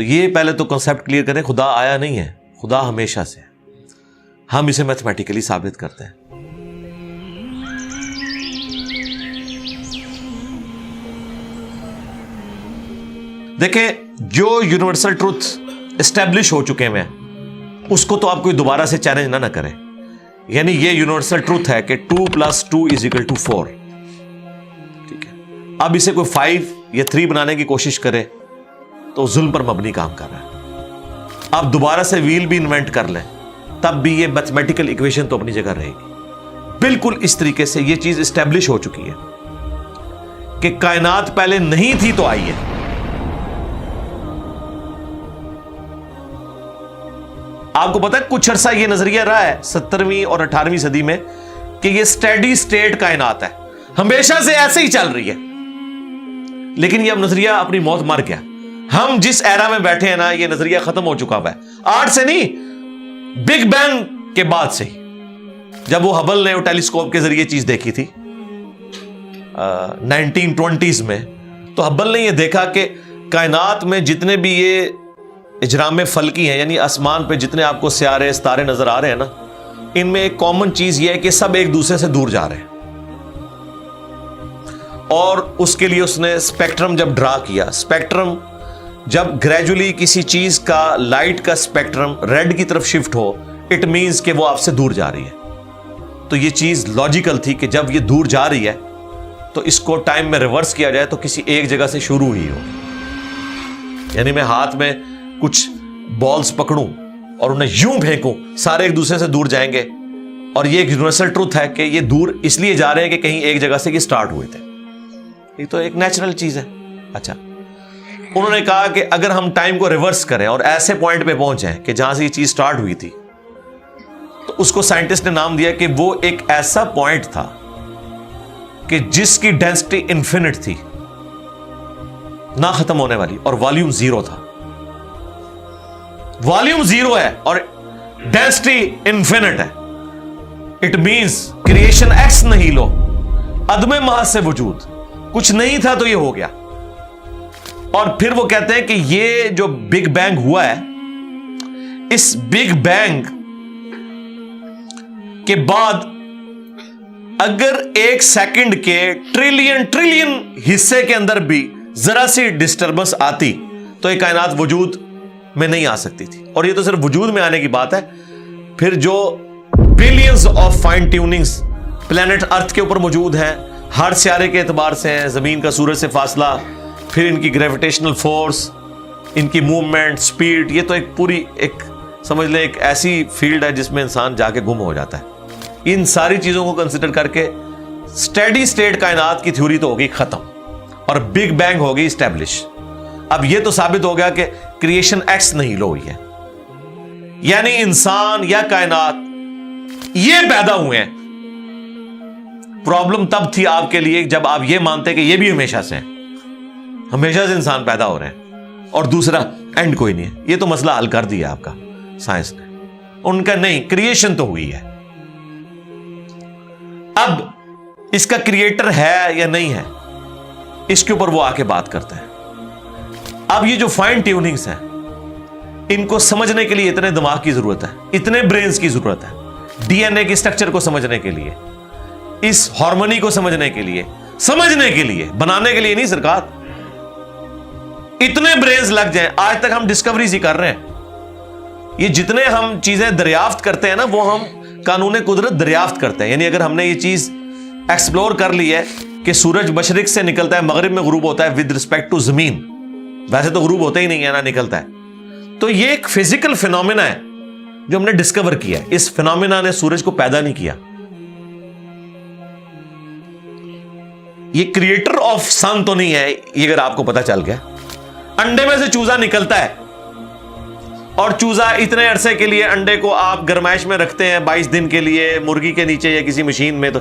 تو یہ پہلے تو کنسیپٹ کلیئر کریں، خدا آیا نہیں ہے، خدا ہمیشہ سے ہے، ہم اسے میتھمیٹیکلی ثابت کرتے ہیں۔ دیکھیں جو یونیورسل ٹروتھ اسٹیبلش ہو چکے ہیں اس کو تو آپ کوئی دوبارہ سے چیلنج نہ کریں، یعنی یہ یونیورسل ٹروتھ ہے کہ 2 + 2 = 4، ٹھیک ہے؟ اب اسے کوئی 5 یا 3 بنانے کی کوشش کرے تو ظلم پر مبنی کام کر رہا ہے۔ آپ دوبارہ سے ویل بھی انوینٹ کر لیں تب بھی یہ میتھمیٹیکل ایکویشن تو اپنی جگہ رہے گی۔ بالکل اس طریقے سے یہ چیز اسٹیبلش ہو چکی ہے کہ کائنات پہلے نہیں تھی تو آئی ہے۔ آپ کو پتا ہے کچھ عرصہ یہ نظریہ رہا ہے 17ویں اور 18ویں صدی میں کہ یہ اسٹیڈی اسٹیٹ کائنات ہے، ہمیشہ سے ایسے ہی چل رہی ہے، لیکن یہ اب نظریہ اپنی موت مر گیا۔ ہم جس ایرا میں بیٹھے ہیں نا، یہ نظریہ ختم ہو چکا ہے، آج سے نہیں، بگ بینگ کے بعد سے ہی، جب وہ ہبل نے ٹیلیسکوپ کے ذریعے چیز دیکھی تھی 1920s میں، تو ہبل نے یہ دیکھا کہ کائنات میں جتنے بھی یہ اجرام فلکی ہیں، یعنی آسمان پہ جتنے آپ کو سیارے ستارے نظر آ رہے ہیں نا، ان میں ایک کامن چیز یہ ہے کہ سب ایک دوسرے سے دور جا رہے ہیں، اور اس کے لیے اس نے اسپیکٹرم جب ڈرا کیا، اسپیکٹرم جب گریجولی کسی چیز کا لائٹ کا اسپیکٹرم ریڈ کی طرف شفٹ ہو، اٹ مینز کہ وہ آپ سے دور جا رہی ہے۔ تو یہ چیز لاجیکل تھی کہ جب یہ دور جا رہی ہے تو اس کو ٹائم میں ریورس کیا جائے تو کسی ایک جگہ سے شروع ہی ہو، یعنی میں ہاتھ میں کچھ بالز پکڑوں اور انہیں یوں پھینکوں، سارے ایک دوسرے سے دور جائیں گے، اور یہ ایک یونیورسل ٹروتھ ہے کہ یہ دور اس لیے جا رہے ہیں کہ کہیں ایک جگہ سے یہ سٹارٹ ہوئے تھے، یہ تو ایک نیچرل چیز ہے۔ اچھا، انہوں نے کہا کہ اگر ہم ٹائم کو ریورس کریں اور ایسے پوائنٹ پہ پہنچ جائیں کہ جہاں سے یہ چیز سٹارٹ ہوئی تھی، تو اس کو سائنٹسٹ نے نام دیا کہ وہ ایک ایسا پوائنٹ تھا کہ جس کی ڈینسٹی انفینٹ تھی، نہ ختم ہونے والی، اور والیوم 0 تھا۔ والیوم 0 ہے اور ڈینسٹی انفینٹ ہے، اٹ مینز کریشن ایکس نہیں لو، عدم محض سے وجود، کچھ نہیں تھا تو یہ ہو گیا۔ اور پھر وہ کہتے ہیں کہ یہ جو بگ بینگ ہوا ہے، اس بگ بینگ کے بعد اگر 1 سیکنڈ کے ٹریلین حصے کے اندر بھی ذرا سی ڈسٹربنس آتی تو یہ کائنات وجود میں نہیں آ سکتی تھی۔ اور یہ تو صرف وجود میں آنے کی بات ہے، پھر جو billions of fine tunings planet earth کے اوپر موجود ہیں، ہر سیارے کے اعتبار سے ہیں، زمین کا سورج سے فاصلہ، پھر ان کی گریویٹیشنل فورس، ان کی موومنٹ، سپیڈ، یہ تو ایک پوری ایک سمجھ لیں ایک ایسی فیلڈ ہے جس میں انسان جا کے گم ہو جاتا ہے۔ ان ساری چیزوں کو کنسیڈر کر کے اسٹیڈی اسٹیٹ کائنات کی تھیوری تو ہوگی ختم اور بگ بینگ ہوگی اسٹیبلش۔ اب یہ تو ثابت ہو گیا کہ کریشن ایکس نہیں لو ہوئی ہے، یعنی انسان یا کائنات یہ پیدا ہوئے ہیں۔ پرابلم تب تھی آپ کے لیے جب آپ یہ مانتے کہ یہ بھی ہمیشہ سے ہیں، ہمیشہ سے انسان پیدا ہو رہے ہیں اور دوسرا اینڈ کوئی نہیں ہے۔ یہ تو مسئلہ حل کر دیا آپ کا سائنس نے، ان کا نہیں، کریشن تو ہوئی ہے۔ اب اس کا کریٹر ہے یا نہیں ہے، اس کے اوپر وہ آ کے بات کرتے ہیں۔ اب یہ جو فائن ٹیوننگز ہیں، ان کو سمجھنے کے لیے اتنے دماغ کی ضرورت ہے، اتنے برینز کی ضرورت ہے، ڈی این اے کی اسٹرکچر کو سمجھنے کے لیے، اس ہارمونی کو سمجھنے کے لیے، بنانے کے لیے نہیں سرکار، اتنے برینز لگ جائیں۔ آج تک ہم ڈسکوریز ہی کر رہے ہیں، یہ جتنے ہم چیزیں دریافت کرتے ہیں نا، وہ ہم قانون قدرت دریافت کرتے ہیں۔ یعنی اگر ہم نے یہ چیز ایکسپلور کر لی ہے کہ سورج مشرق سے نکلتا ہے، مغرب میں غروب ہوتا ہے ود رسپیکٹ ٹو زمین، ویسے تو غروب ہوتا ہی نہیں ہے نا، نکلتا ہے، تو یہ ایک فزیکل فینومینا ہے جو ہم نے ڈسکور کیا ہے۔ اس فینومینا نے سورج کو پیدا نہیں کیا، یہ کریٹر آف سن تو نہیں ہے، یہ اگر آپ کو پتا چل گیا۔ انڈے میں سے چوزا نکلتا ہے اور چوزا اتنے عرصے کے لیے انڈے کو آپ گرمائش میں رکھتے ہیں 22 دن کے لیے مرغی کے نیچے یا کسی مشین میں، تو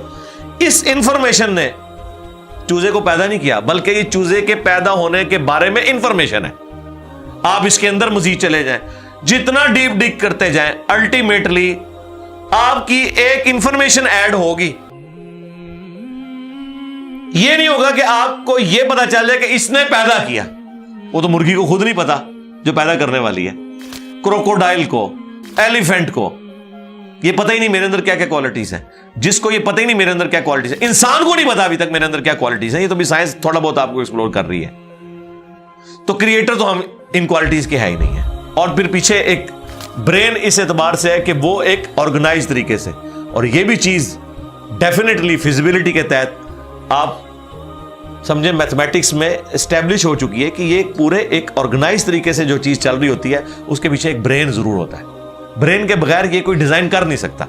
اس انفارمیشن نے چوزے کو پیدا نہیں کیا، بلکہ یہ چوزے کے پیدا ہونے کے بارے میں انفارمیشن ہے۔ آپ اس کے اندر مزید چلے جائیں، جتنا ڈیپ ڈگ کرتے جائیں، الٹیمیٹلی آپ کی ایک انفارمیشن ایڈ ہوگی۔ یہ نہیں ہوگا کہ آپ کو یہ پتا چل جائے کہ اس نے پیدا کیا، وہ تو مرغی کو خود نہیں پتا جو پیدا کرنے والی ہے. کروکوڈائل کو, ایلیفینٹ کو یہ پتہ ہی نہیں میرے اندر کیا کیا کوالٹیز ہیں. جس کو یہ پتہ ہی نہیں میرے اندر کیا کوالٹیز ہیں, انسان کو نہیں پتا ابھی تک میرے اندر کیا کوالٹیز ہیں. یہ تو بھی سائنس تھوڑا بہت آپ کو ایکسپلور کر رہی ہے. تو کریٹر تو ہم ان کوالٹیز کے ہے ہی نہیں ہے. اور پھر پیچھے ایک برین اس اعتبار سے ہے کہ وہ ایک آرگنائز طریقے سے, اور یہ بھی چیز ڈیفینیٹلی فیزیبلٹی کے تحت آپ سمجھیں میتھمیٹکس میں اسٹیبلش ہو چکی ہے کہ یہ پورے ایک آرگنائز طریقے سے جو چیز چل رہی ہوتی ہے اس کے پیچھے ایک برین ضرور ہوتا ہے. برین کے بغیر یہ کوئی ڈیزائن کر نہیں سکتا.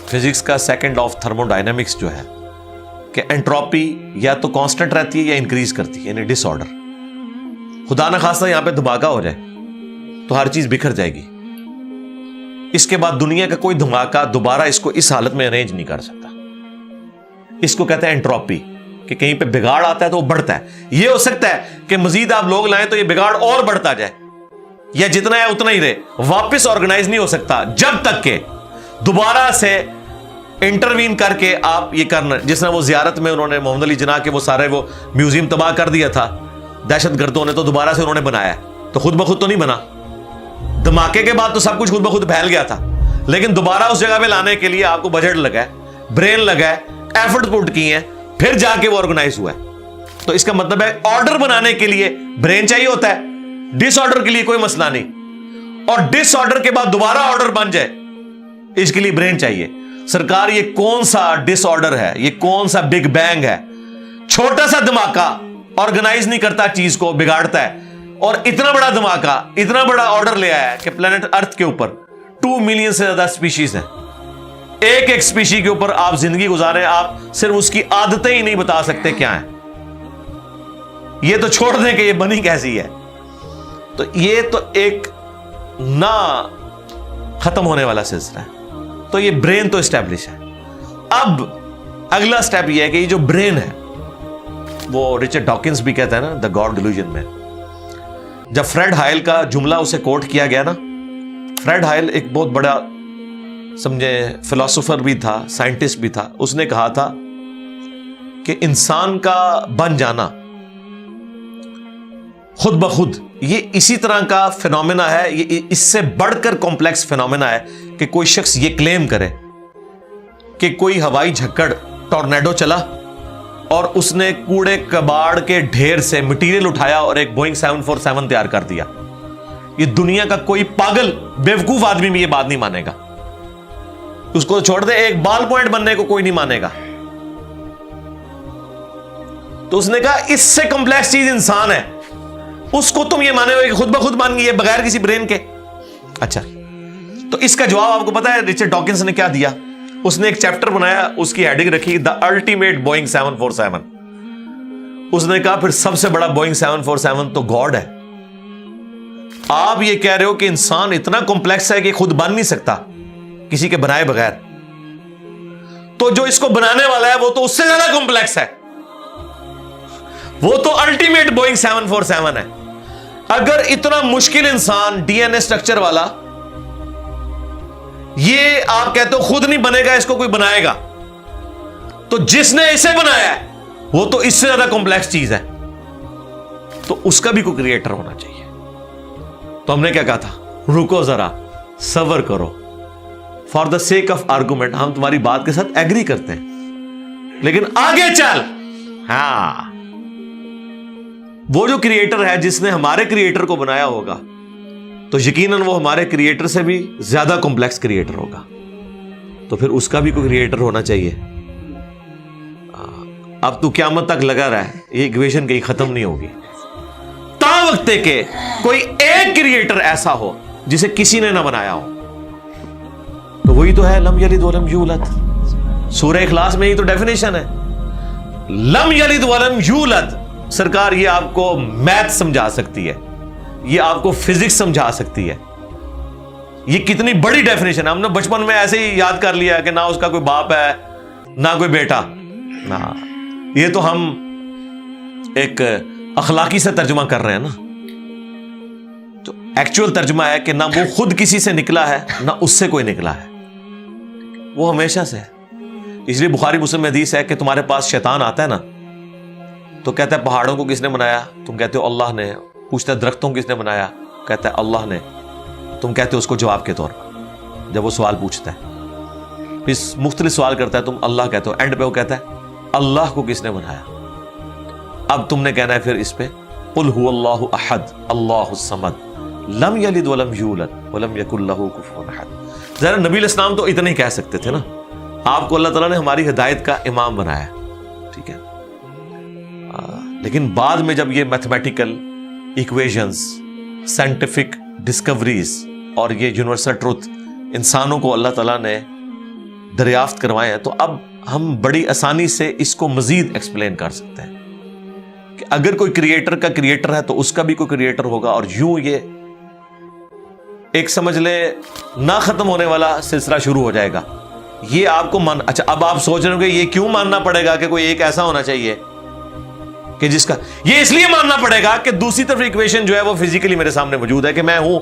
فزکس کا سیکنڈ آف تھرمو ڈائنامکس جو ہے کہ انٹروپی یا تو کانسٹنٹ رہتی ہے یا انکریز کرتی ہے, یعنی ڈس آرڈر. خدا نہ خواستہ یہاں پہ دھماکہ ہو جائے تو ہر چیز بکھر جائے گی. اس کے بعد دنیا کا کوئی دھماکہ دوبارہ اس کو اس حالت میں ارینج نہیں کر سکتا. اس کو کہتے ہیں انٹروپی, کہ کہیں پہ بگاڑ آتا ہے تو وہ بڑھتا ہے. یہ ہو سکتا ہے کہ مزید آپ لوگ لائیں تو یہ بگاڑ اور بڑھتا جائے, یا جتنا ہے اتنا ہی رہے, واپس آرگنائز نہیں ہو سکتا جب تک کہ دوبارہ سے انٹروین کر کے آپ یہ کرنا. جس طرح وہ زیارت میں انہوں نے محمد علی جناح کے وہ سارے وہ میوزیم تباہ کر دیا تھا دہشت گردوں نے, تو دوبارہ سے انہوں نے بنایا, تو خود بخود تو نہیں بنا. دھماکے کے بعد تو سب کچھ خود بخود پھیل گیا تھا, لیکن دوبارہ اس جگہ پہ لانے کے لیے آپ کو بجٹ لگا ہے, برین لگا ہے, ایفرٹ پٹ کی ہیں, پھر جا کے وہ آرگنائز ہوا ہے. تو اس کا مطلب ہے آرڈر بنانے کے لیے برین چاہیے ہوتا ہے, ڈس آرڈر کے لیے کوئی مسئلہ نہیں. اور ڈس آرڈر کے بعد دوبارہ آرڈر بن جائے اس کے لیے برین چاہیے. سرکار یہ کون سا ڈس آرڈر ہے, یہ کون سا بگ بینگ ہے؟ چھوٹا سا دھماکہ آرگنائز نہیں کرتا, چیز کو بگاڑتا ہے. اور اتنا بڑا دھماکہ, اتنا بڑا آرڈر لے آیا ہے کہ پلانٹ ارتھ کے اوپر 2 ملین سے زیادہ اسپیشیز ہیں. ایک ایک اسپیشی کے اوپر آپ زندگی گزارے, آپ صرف اس کی عادتیں ہی نہیں بتا سکتے کیا ہیں. یہ تو چھوڑ دیں کہ یہ بنی کیسی ہے. تو یہ تو ایک نہ ختم ہونے والا سلسلہ ہے. تو یہ برین تو اسٹیبلش ہے. اب اگلا سٹیپ یہ ہے کہ یہ جو برین ہے, وہ رچرڈ ڈاکنز بھی کہتا ہے نا دا گاڈ ڈیلوژن میں, جب فریڈ ہائل کا جملہ اسے کوٹ کیا گیا نا, فریڈ ہائل ایک بہت بڑا سمجھے فلاسفر بھی تھا, سائنٹسٹ بھی تھا. اس نے کہا تھا کہ انسان کا بن جانا خود بخود یہ اسی طرح کا فینومینا ہے, یہ اس سے بڑھ کر کمپلیکس فینومینا ہے کہ کوئی شخص یہ کلیم کرے کہ کوئی ہوائی جھکڑ ٹورنیڈو چلا اور اس نے کوڑے کباڑ کے ڈھیر سے مٹیریل اٹھایا اور ایک بوئنگ 747 تیار کر دیا. یہ دنیا کا کوئی پاگل بیوقوف آدمی بھی یہ بات نہیں مانے گا. اس کو چھوڑ دے, ایک بال پوائنٹ بننے کو کوئی نہیں مانے گا. تو اس نے کہا اس سے کمپلیکس چیز انسان ہے, اس کو تم یہ مانے ہو کہ خود بخود بن گئی ہے بغیر کسی برین کے. اچھا, تو اس کا جواب آپ کو پتا ہے رچرڈ ڈاکنز نے کیا دیا؟ اس نے ایک چیپٹر بنایا, اس کی ہیڈنگ رکھی دا الٹیمیٹ بوئنگ 747. اس نے کہا پھر سب سے بڑا بوئنگ 747 تو گاڈ ہے. آپ یہ کہہ رہے ہو کہ انسان اتنا کمپلیکس ہے کہ خود بن نہیں سکتا کسی کے بنائے بغیر, تو جو اس کو بنانے والا ہے وہ تو اس سے زیادہ کمپلیکس ہے, وہ تو الٹیمیٹ بوئنگ 747 ہے. اگر اتنا مشکل انسان ڈی این اے اسٹرکچر والا یہ آپ کہتے ہو خود نہیں بنے گا, اس کو کوئی بنائے گا, تو جس نے اسے بنایا ہے وہ تو اس سے زیادہ کمپلیکس چیز ہے, تو اس کا بھی کوئی کریٹر ہونا چاہیے. تو ہم نے کیا کہا تھا, رکو ذرا صبر کرو, for the sake of argument ہم تمہاری بات کے ساتھ ایگری کرتے ہیں, لیکن آگے چل. ہاں, وہ جو کریٹر ہے جس نے ہمارے کریٹر کو بنایا ہوگا تو یقیناً وہ ہمارے کریٹر سے بھی زیادہ کمپلیکس کریٹر ہوگا, تو پھر اس کا بھی کوئی کریٹر ہونا چاہیے. اب تو قیامت تک لگا رہا ہے, یہ ایکویشن کہیں ختم نہیں ہوگی تا وقت کہ کوئی ایک کریٹر ایسا ہو جسے کسی نے نہ بنایا ہو. تو وہی تو ہے لم یلد ولم یولد. سورہ اخلاص میں ہی تو ڈیفینیشن ہے, لم یلد ولم یولد. سرکار یہ آپ کو میتھ سمجھا سکتی ہے, یہ آپ کو فزکس سمجھا سکتی ہے. یہ کتنی بڑی ڈیفینیشن ہے. ہم نے بچپن میں ایسے ہی یاد کر لیا کہ نہ اس کا کوئی باپ ہے نہ کوئی بیٹا. نہ, یہ تو ہم ایک اخلاقی سے ترجمہ کر رہے ہیں نا. تو ایکچوئل ترجمہ ہے کہ نہ وہ خود کسی سے نکلا ہے نہ اس سے کوئی نکلا ہے, وہ ہمیشہ سے ہے. اس لیے بخاری مسلم میں حدیث ہے کہ تمہارے پاس شیطان آتا ہے نا تو کہتا ہے پہاڑوں کو کس نے بنایا؟ تم کہتے ہو اللہ نے. پوچھتا ہے درختوں کس نے بنایا؟ کہتا ہے اللہ نے. تم کہتے ہو اس کو جواب کے طور پر جب وہ سوال پوچھتا ہے. پھر مختلف سوال کرتا ہے, تم اللہ کہتے ہو. اینڈ پہ وہ کہتا ہے اللہ کو کس نے بنایا؟ اب تم نے کہنا ہے پھر اس پہ قل هو اللہ احد اللہ الصمد لم یلد ولم یولد ولم یکن لہ کفوا احد. ذرا نبی علیہ السلام تو اتنا ہی کہہ سکتے تھے نا. آپ کو اللہ تعالیٰ نے ہماری ہدایت کا امام بنایا, ٹھیک ہے. لیکن بعد میں جب یہ میتھمیٹیکل ایکویشنز, سائنٹیفک ڈسکوریز اور یہ یونیورسل ٹروتھ انسانوں کو اللہ تعالیٰ نے دریافت کروائے ہیں, تو اب ہم بڑی آسانی سے اس کو مزید ایکسپلین کر سکتے ہیں کہ اگر کوئی کریٹر کا کریٹر ہے تو اس کا بھی کوئی کریٹر ہوگا. اور یوں یہ ایک سمجھ لے نہ ختم ہونے والا سلسلہ شروع ہو جائے گا. یہ آپ کو اچھا اب آپ سوچ رہے ہوں کہ یہ کیوں ماننا پڑے گا کہ کوئی ایک ایسا ہونا چاہیے کہ جس کا, یہ اس لیے ماننا پڑے گا کہ دوسری طرف ایکویشن جو ہے وہ فزیکلی میرے سامنے موجود ہے کہ میں ہوں,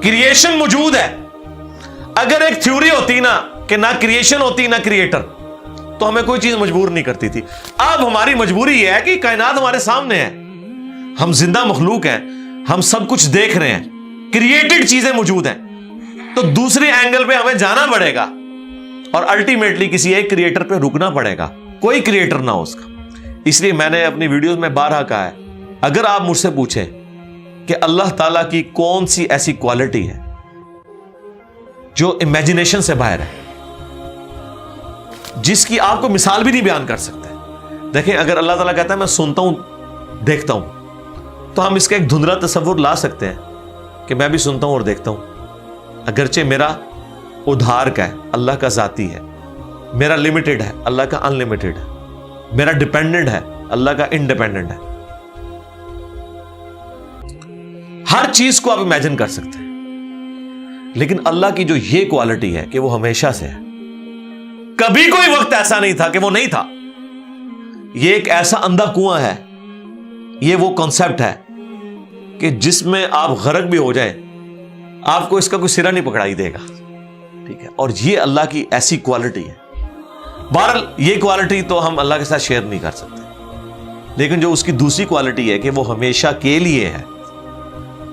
کریشن موجود ہے. اگر ایک تھیوری ہوتی نا کہ نہ کریشن ہوتی نہ کریٹر تو ہمیں کوئی چیز مجبور نہیں کرتی تھی. اب ہماری مجبوری یہ ہے کہ کائنات ہمارے سامنے ہے, ہم زندہ مخلوق ہیں, ہم سب کچھ دیکھ رہے ہیں, کریٹڈ چیزیں موجود ہیں, تو دوسرے اینگل پہ ہمیں جانا پڑے گا اور الٹیمیٹلی کسی ایک کریٹر پہ رکنا پڑے گا, کوئی کریٹر نہ ہو اس کا. اس لیے میں نے اپنی ویڈیوز میں بارہا کہا ہے, اگر آپ مجھ سے پوچھیں کہ اللہ تعالیٰ کی کون سی ایسی کوالٹی ہے جو امیجنیشن سے باہر ہے, جس کی آپ کو مثال بھی نہیں بیان کر سکتے. دیکھیں اگر اللہ تعالیٰ کہتا ہے میں سنتا ہوں دیکھتا ہوں, تو ہم اس کا ایک دھندلا تصور لا سکتے ہیں کہ میں بھی سنتا ہوں اور دیکھتا ہوں, اگرچہ میرا ادھار کا ہے, اللہ کا ذاتی ہے, میرا لمیٹڈ ہے, اللہ کا ان لمیٹڈ ہے, میرا ڈیپینڈنٹ ہے, اللہ کا انڈیپینڈنٹ ہے. ہر چیز کو آپ امیجن کر سکتے ہیں, لیکن اللہ کی جو یہ کوالٹی ہے کہ وہ ہمیشہ سے ہے, کبھی کوئی وقت ایسا نہیں تھا کہ وہ نہیں تھا. یہ ایک ایسا اندھا کنواں ہے, یہ وہ کانسیپٹ ہے کہ جس میں آپ غرق بھی ہو جائیں آپ کو اس کا کوئی سرا نہیں پکڑائی دے گا, ٹھیک ہے. اور یہ اللہ کی ایسی کوالٹی ہے. بہرحال یہ کوالٹی تو ہم اللہ کے ساتھ شیئر نہیں کر سکتے, لیکن جو اس کی دوسری کوالٹی ہے کہ وہ ہمیشہ کے لیے ہے,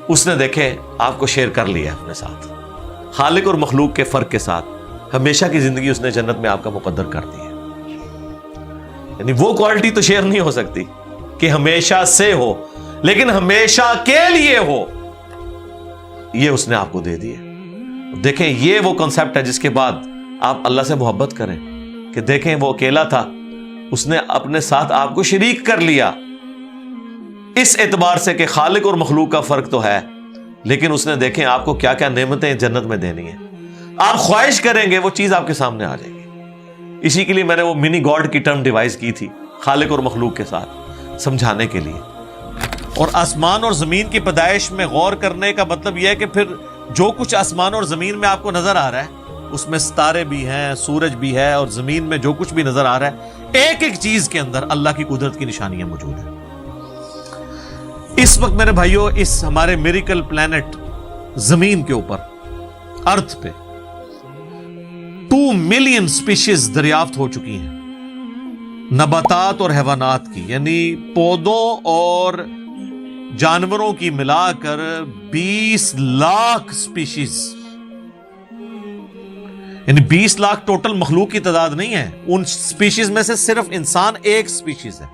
اس نے دیکھیں آپ کو شیئر کر لیا اپنے ساتھ, خالق اور مخلوق کے فرق کے ساتھ ہمیشہ کی زندگی اس نے جنت میں آپ کا مقدر کر دی ہے. یعنی وہ کوالٹی تو شیئر نہیں ہو سکتی کہ ہمیشہ سے ہو, لیکن ہمیشہ کے لیے ہو, یہ اس نے آپ کو دے دی ہے. دیکھیں یہ وہ کنسپٹ ہے جس کے بعد آپ اللہ سے محبت کریں کہ دیکھیں وہ اکیلا تھا, اس نے اپنے ساتھ آپ کو شریک کر لیا, اس اعتبار سے کہ خالق اور مخلوق کا فرق تو ہے, لیکن اس نے دیکھیں آپ کو کیا کیا نعمتیں جنت میں دینی ہیں. آپ خواہش کریں گے وہ چیز آپ کے سامنے آ جائے گی. اسی کے لیے میں نے وہ منی گاڈ کی ٹرم ڈیوائز کی تھی خالق اور مخلوق کے ساتھ سمجھانے کے لیے. اور آسمان اور زمین کی پیدائش میں غور کرنے کا مطلب یہ ہے کہ پھر جو کچھ آسمان اور زمین میں آپ کو نظر آ رہا ہے, اس میں ستارے بھی ہیں, سورج بھی ہے, اور زمین میں جو کچھ بھی نظر آ رہا ہے, ایک ایک چیز کے اندر اللہ کی قدرت کی نشانیاں موجود ہیں. اس وقت میرے بھائیوں اس ہمارے میریکل پلانٹ زمین کے اوپر, ارتھ پہ 2 ملین سپیشیز دریافت ہو چکی ہیں, نباتات اور حیوانات کی, یعنی پودوں اور جانوروں کی ملا کر 20 لاکھ سپیشیز, یعنی 20 لاکھ ٹوٹل مخلوق کی تعداد نہیں ہے. ان سپیشیز میں سے صرف انسان ایک سپیشیز ہے,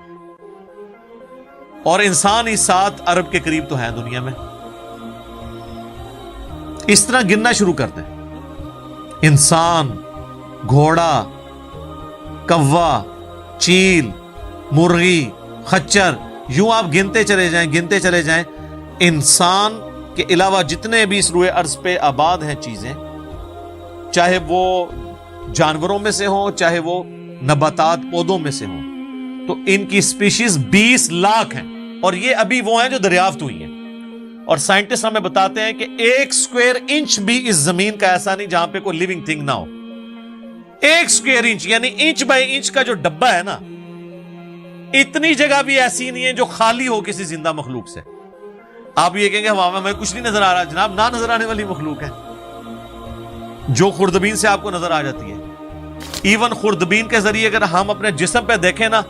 اور انسان ہی 7 ارب کے قریب تو ہے دنیا میں. اس طرح گننا شروع کرتے ہیں, انسان, گھوڑا, کوا, چیل, مرغی, خچر, یوں آپ گنتے چلے جائیں. انسان کے علاوہ جتنے بھی اس روئے ارض پہ آباد ہیں چیزیں, چاہے وہ جانوروں میں سے ہوں چاہے وہ نباتات پودوں میں سے ہوں, تو ان کی سپیشیز 20 لاکھ ہیں. اور یہ ابھی وہ ہیں جو دریافت ہوئی ہیں. اور سائنٹسٹ ہمیں بتاتے ہیں کہ 1 اسکوائر انچ بھی اس زمین کا ایسا نہیں جہاں پہ کوئی لیونگ تھنگ نہ ہو. 1 اسکوائر انچ یعنی انچ بائی انچ کا جو ڈبہ ہے نا, اتنی جگہ بھی ایسی نہیں ہے جو خالی ہو کسی زندہ مخلوق سے. آپ یہ کہیں گے ہمیں کچھ نہیں نظر آ رہا, جناب نہ نظر آنے والی مخلوق ہے جو خوردبین سے آپ کو نظر آ جاتی ہے. ایون خوردبین کے ذریعے اگر ہم اپنے جسم پہ دیکھیں نا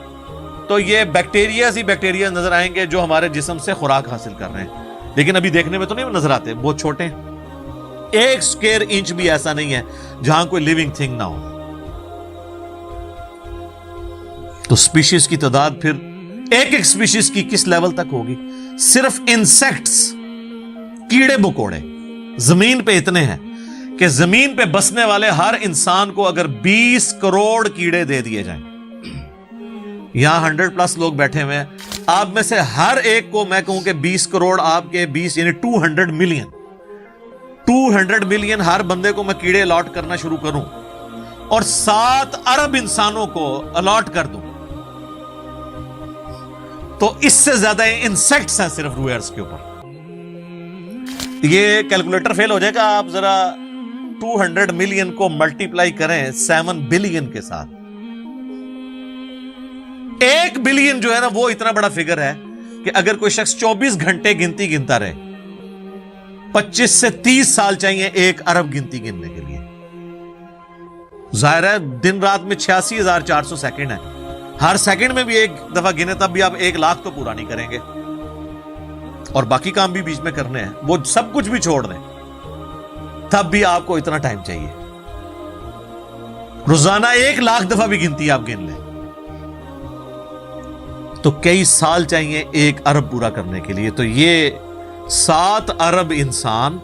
تو یہ بیکٹیریاز ہی بیکٹیریا نظر آئیں گے جو ہمارے جسم سے خوراک حاصل کر رہے ہیں، لیکن ابھی دیکھنے میں تو نہیں نظر آتے، بہت چھوٹے ہیں، 1 اسکوائر انچ بھی ایسا نہیں ہے جہاں کوئی لیونگ تھنگ نہ ہو۔ تو سپیشیز کی تعداد پھر ایک سپیشیز کی کس لیول تک ہوگی؟ صرف انسیکٹس، کیڑے مکوڑے زمین پہ اتنے ہیں کہ زمین پہ بسنے والے ہر انسان کو اگر 20 کروڑ کیڑے دے دیے جائیں، یہاں 100+ لوگ بیٹھے ہوئے ہیں، آپ میں سے ہر ایک کو میں کہوں کہ 20 کروڑ آپ کے 20 یعنی 200 ملین ہر بندے کو میں کیڑے الاٹ کرنا شروع کروں اور 7 ارب انسانوں کو الاٹ کر دوں، تو اس سے زیادہ انسیکٹس ہیں صرف روئے ارض کے اوپر۔ یہ کیلکولیٹر فیل ہو جائے گا، آپ ذرا 200 ملین کو ملٹیپلائی کریں 7 بلین کے ساتھ، 1 بلین جو ہے نا وہ اتنا بڑا فگر ہے کہ اگر کوئی شخص 24 گھنٹے گنتی گنتا رہے، 25 سے 30 سال چاہیے 1 ارب گنتی گننے کے لیے۔ ظاہر ہے دن رات میں 86,400 سیکنڈ ہے، ہر سیکنڈ میں بھی 1 دفعہ گنے تب بھی آپ 1 لاکھ تو پورا نہیں کریں گے، اور باقی کام بھی بیچ میں کرنے ہیں، وہ سب کچھ بھی چھوڑ دیں تب بھی آپ کو اتنا ٹائم چاہیے۔ روزانہ 1 لاکھ دفعہ بھی گنتی آپ گن لیں تو کئی سال چاہیے 1 ارب پورا کرنے کے لیے۔ تو یہ 7 ارب انسان،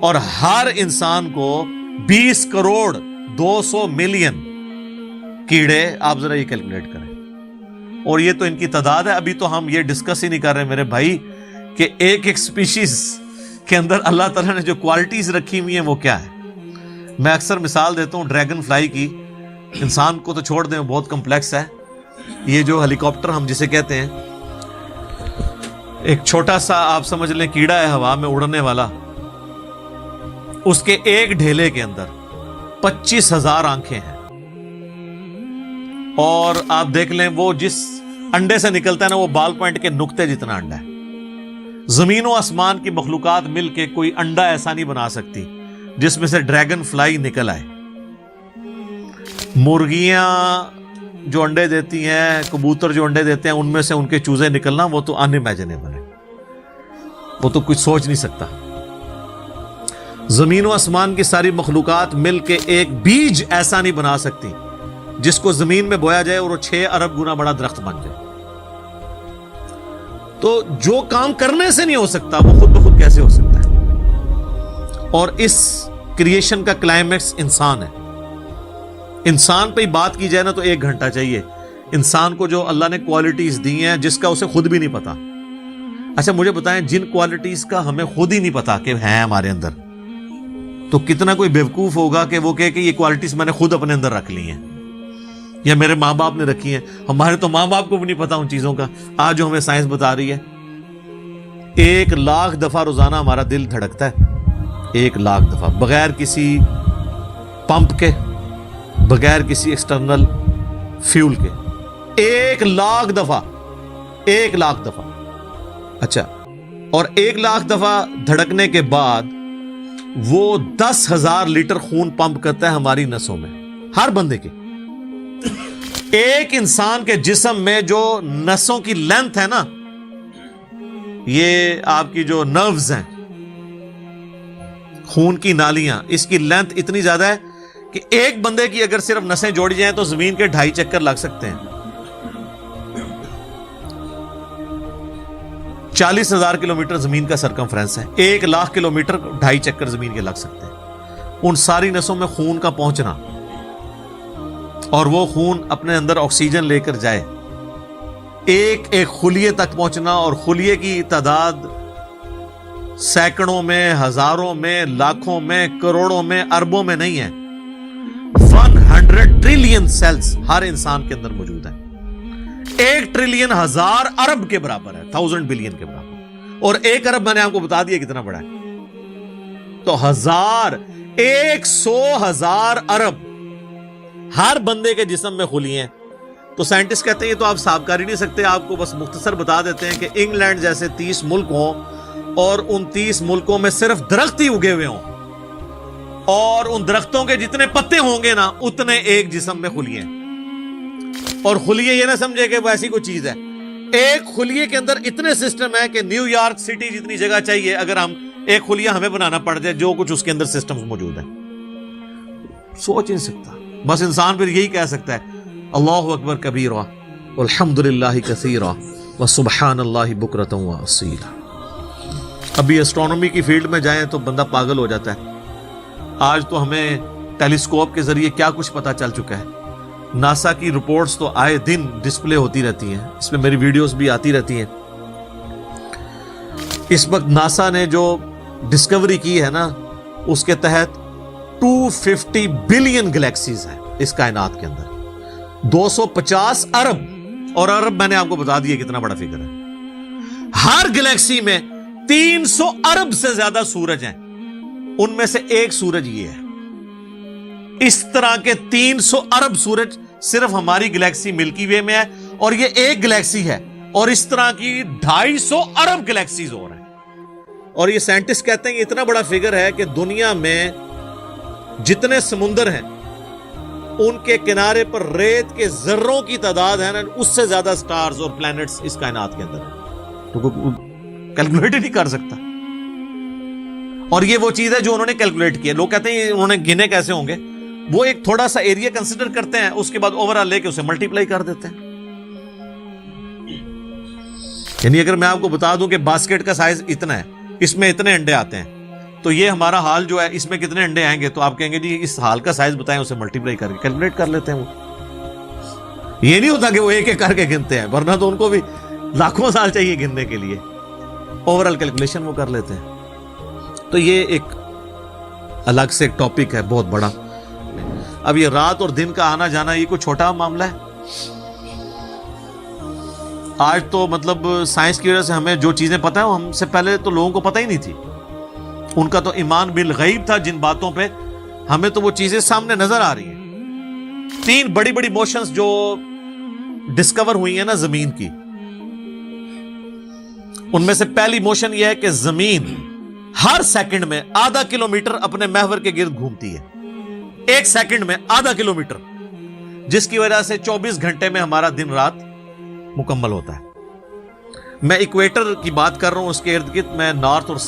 اور ہر انسان کو 20 کروڑ 200 ملین کیڑے، آپ ذرا یہ کیلکولیٹ کریں، اور یہ تو ان کی تعداد ہے۔ ابھی تو ہم یہ ڈسکس ہی نہیں کر رہے میرے بھائی کہ ایک سپیشیز کے اندر اللہ تعالیٰ نے جو کوالٹیز رکھی ہوئی ہیں وہ کیا ہے۔ میں اکثر مثال دیتا ہوں ڈریگن فلائی کی، انسان کو تو چھوڑ دیں بہت کمپلیکس ہے، یہ جو ہیلی کاپٹر ہم جسے کہتے ہیں، ایک چھوٹا سا آپ سمجھ لیں کیڑا ہے ہوا میں اڑنے والا، اس کے ایک ڈھیلے کے اندر 25,000 آنکھیں ہیں، اور آپ دیکھ لیں وہ جس انڈے سے نکلتا ہے نا وہ بال پوائنٹ کے نقطے جتنا انڈا ہے۔ زمین و آسمان کی مخلوقات مل کے کوئی انڈا ایسا نہیں بنا سکتی جس میں سے ڈریگن فلائی نکل آئے۔ مرغیاں جو انڈے دیتی ہیں، کبوتر جو انڈے دیتے ہیں، ان میں سے ان کے چوزے نکلنا وہ تو ان امیجنیبل ہے، وہ تو کچھ سوچ نہیں سکتا۔ زمین و آسمان کی ساری مخلوقات مل کے ایک بیج ایسا نہیں بنا سکتی جس کو زمین میں بویا جائے اور وہ 6 ارب گنا بڑا درخت بن جائے۔ تو جو کام کرنے سے نہیں ہو سکتا وہ خود بخود کیسے ہو سکتا ہے؟ اور اس کریشن کا کلائمیکس انسان ہے۔ انسان پہ ہی بات کی جائے نا تو 1 گھنٹہ چاہیے، انسان کو جو اللہ نے کوالٹیز دی ہیں جس کا اسے خود بھی نہیں پتا۔ اچھا مجھے بتائیں جن کوالٹیز کا ہمیں خود ہی نہیں پتا کہ ہیں ہمارے اندر، تو کتنا کوئی بیوقوف ہوگا کہ وہ کہے کہ یہ کوالٹیز میں نے خود اپنے اندر رکھ لی ہیں یا میرے ماں باپ نے رکھی ہیں۔ ہمارے تو ماں باپ کو بھی نہیں پتا ان چیزوں کا، آج جو ہمیں سائنس بتا رہی ہے۔ 1 لاکھ دفعہ روزانہ ہمارا دل دھڑکتا ہے، 1 لاکھ دفعہ، بغیر کسی پمپ کے، بغیر کسی ایکسٹرنل فیول کے، 1 لاکھ دفعہ، 1 لاکھ دفعہ۔ اچھا، اور 1 لاکھ دفعہ دھڑکنے کے بعد وہ 10,000 لیٹر خون پمپ کرتا ہے ہماری نسوں میں، ہر بندے کے۔ ایک انسان کے جسم میں جو نسوں کی لینتھ ہے نا، یہ آپ کی جو نروز ہیں، خون کی نالیاں، اس کی لینتھ اتنی زیادہ ہے کہ ایک بندے کی اگر صرف نسیں جوڑی جائیں تو زمین کے 2.5 چکر لگ سکتے ہیں۔ 40,000 کلومیٹر زمین کا سرکمفرنس ہے، 1 لاکھ کلومیٹر 2.5 چکر زمین کے لگ سکتے ہیں۔ ان ساری نسوں میں خون کا پہنچنا اور وہ خون اپنے اندر آکسیجن لے کر جائے، ایک خلیے تک پہنچنا، اور خلیے کی تعداد سینکڑوں میں، ہزاروں میں، لاکھوں میں، کروڑوں میں، اربوں میں نہیں ہے۔ 100 ٹریلین سیلز ہر انسان کے اندر موجود ہیں۔ 1 ٹریلین 1000 ارب کے برابر ہے، 1000 بلین کے برابر، اور 1 ارب میں نے آپ کو بتا دیا کتنا بڑا ہے۔ تو 100,000 ارب ہر بندے کے جسم میں خلیے ہیں۔ تو سائنٹسٹ کہتے ہیں یہ تو آپ صاحب کر ہی نہیں سکتے، آپ کو بس مختصر بتا دیتے ہیں کہ انگلینڈ جیسے 30 ملک ہوں اور ان 30 ملکوں میں صرف درخت ہی اگے ہوئے ہوں، اور ان درختوں کے جتنے پتے ہوں گے نا اتنے ایک جسم میں خلیے ہیں۔ اور خلیے یہ نہ سمجھے کہ وہ ایسی کوئی چیز ہے. ایک خلیے کے اندر اتنے سسٹم ہے کہ نیو یارک سٹی جتنی جگہ چاہیے اگر ہم ایک خلیہ ہمیں بنانا پڑ جائے, جو کچھ اس کے اندر سسٹمز موجود ہیں, سوچ نہیں سکتا. بس انسان پھر یہی کہہ سکتا ہے اللہ اکبر کبیرہ والحمدللہ کثیرہ وسبحان اللہ بکرۃ واصیلا. ابھی اسٹرانومی کی فیلڈ میں جائیں تو بندہ پاگل ہو جاتا ہے. آج تو ہمیں ٹیلیسکوپ کے ذریعے کیا کچھ پتا چل چکا ہے. ناسا کی رپورٹس تو آئے دن ڈسپلے ہوتی رہتی ہیں, اس میں میری ویڈیوز بھی آتی رہتی ہیں. اس وقت ناسا نے جو ڈسکوری کی ہے نا, اس کے تحت 250 بلین گلیکسیز ہیں اس کائنات کے اندر, 250 ارب, اور ارب میں نے آپ کو بتا دیا کتنا بڑا فگر ہے. ہر گلیکسی میں 300 ارب سے زیادہ سورج ہیں, ان میں سے ایک سورج یہ ہے. اس طرح کے 300 ارب سورج صرف ہماری گلیکسی ملکی وے میں ہے, اور یہ ایک گلیکسی ہے, اور اس طرح کی 250 ارب گلیکسیز اور ہیں. اور یہ سائنٹسٹ کہتے ہیں کہ اتنا بڑا فگر ہے کہ دنیا میں جتنے سمندر ہیں ان کے کنارے پر ریت کے ذروں کی تعداد ہے نا, اس سے زیادہ سٹارز اور پلانٹس اس کائنات کے اندر ہیں. تو کیلکولیٹ ہی نہیں کر سکتا. اور یہ وہ چیز ہے جو انہوں نے کیلکولیٹ کی ہے. لوگ کہتے ہیں انہوں نے گنے کیسے ہوں گے, وہ ایک تھوڑا سا ایریا کنسیڈر کرتے ہیں, اس کے بعد اوور آل لے کے اسے ملٹیپلائی کر دیتے ہیں. یعنی اگر میں آپ کو بتا دوں کہ باسکٹ کا سائز اتنا ہے, اس میں اتنے انڈے آتے ہیں, تو یہ ہمارا حال جو ہے اس میں کتنے انڈے آئیں گے, تو آپ کہیں گے جی اس حال کا سائز بتائیں, اسے ملٹیپلائی کر کے کیلکولیٹ کر لیتے ہیں. وہ یہ نہیں ہوتا کہ وہ ایک ایک کر کے گنتے ہیں, ورنہ تو ان کو بھی لاکھوں سال چاہیے گننے کے لیے. اوور آل کیلکولیشن وہ کر لیتے ہیں. تو یہ ایک الگ سے ایک ٹاپک ہے بہت بڑا. اب یہ رات اور دن کا آنا جانا یہ کوئی چھوٹا معاملہ ہے. آج تو مطلب سائنس کی وجہ سے ہمیں جو چیزیں پتہ ہیں ہم سے پہلے تو لوگوں کو پتہ ہی نہیں تھی. ان کا تو ایمان بالغیب تھا جن باتوں پہ, ہمیں تو وہ چیزیں سامنے نظر آ رہی ہیں. 3 بڑی بڑی موشنز جو ڈسکور ہوئی ہیں نا زمین کی, ان میں سے پہلی موشن یہ ہے کہ زمین ہر سیکنڈ میں آدھا کلومیٹر اپنے محور کے گرد گھومتی ہے. ایک سیکنڈ میں آدھا کلومیٹر, جس کی وجہ سے 24 گھنٹے میں ہمارا دن رات مکمل ہوتا ہے. میں ایکویٹر کی بات کر رہا ہوں, اس کے ارد گرد, میں نارتھ اور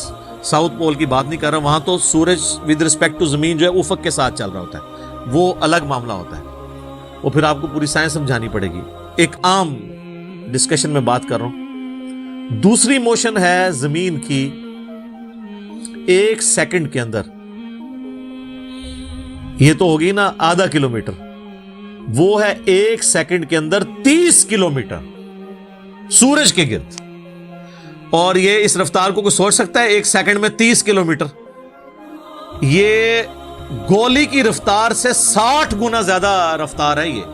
ساؤتھ پول کی بات نہیں کر رہا. وہاں تو سورج ود رسپیکٹ ٹو زمین جو ہے افق کے ساتھ چل رہا ہوتا ہے, وہ الگ معاملہ ہوتا ہے. وہ پھر آپ کو پوری سائنس سمجھانی پڑے گی. ایک عام ڈسکشن میں بات کر رہا ہوں. دوسری موشن ہے زمین کی ایک سیکنڈ کے اندر, یہ تو ہوگی نا آدھا کلومیٹر, وہ ہے ایک سیکنڈ کے اندر 30 کلومیٹر سورج کے گرد. اور یہ اس رفتار کو کوئی سوچ سکتا ہے, ایک سیکنڈ میں 30 کلومیٹر. یہ گولی کی رفتار سے 60 گنا زیادہ رفتار ہے. یہ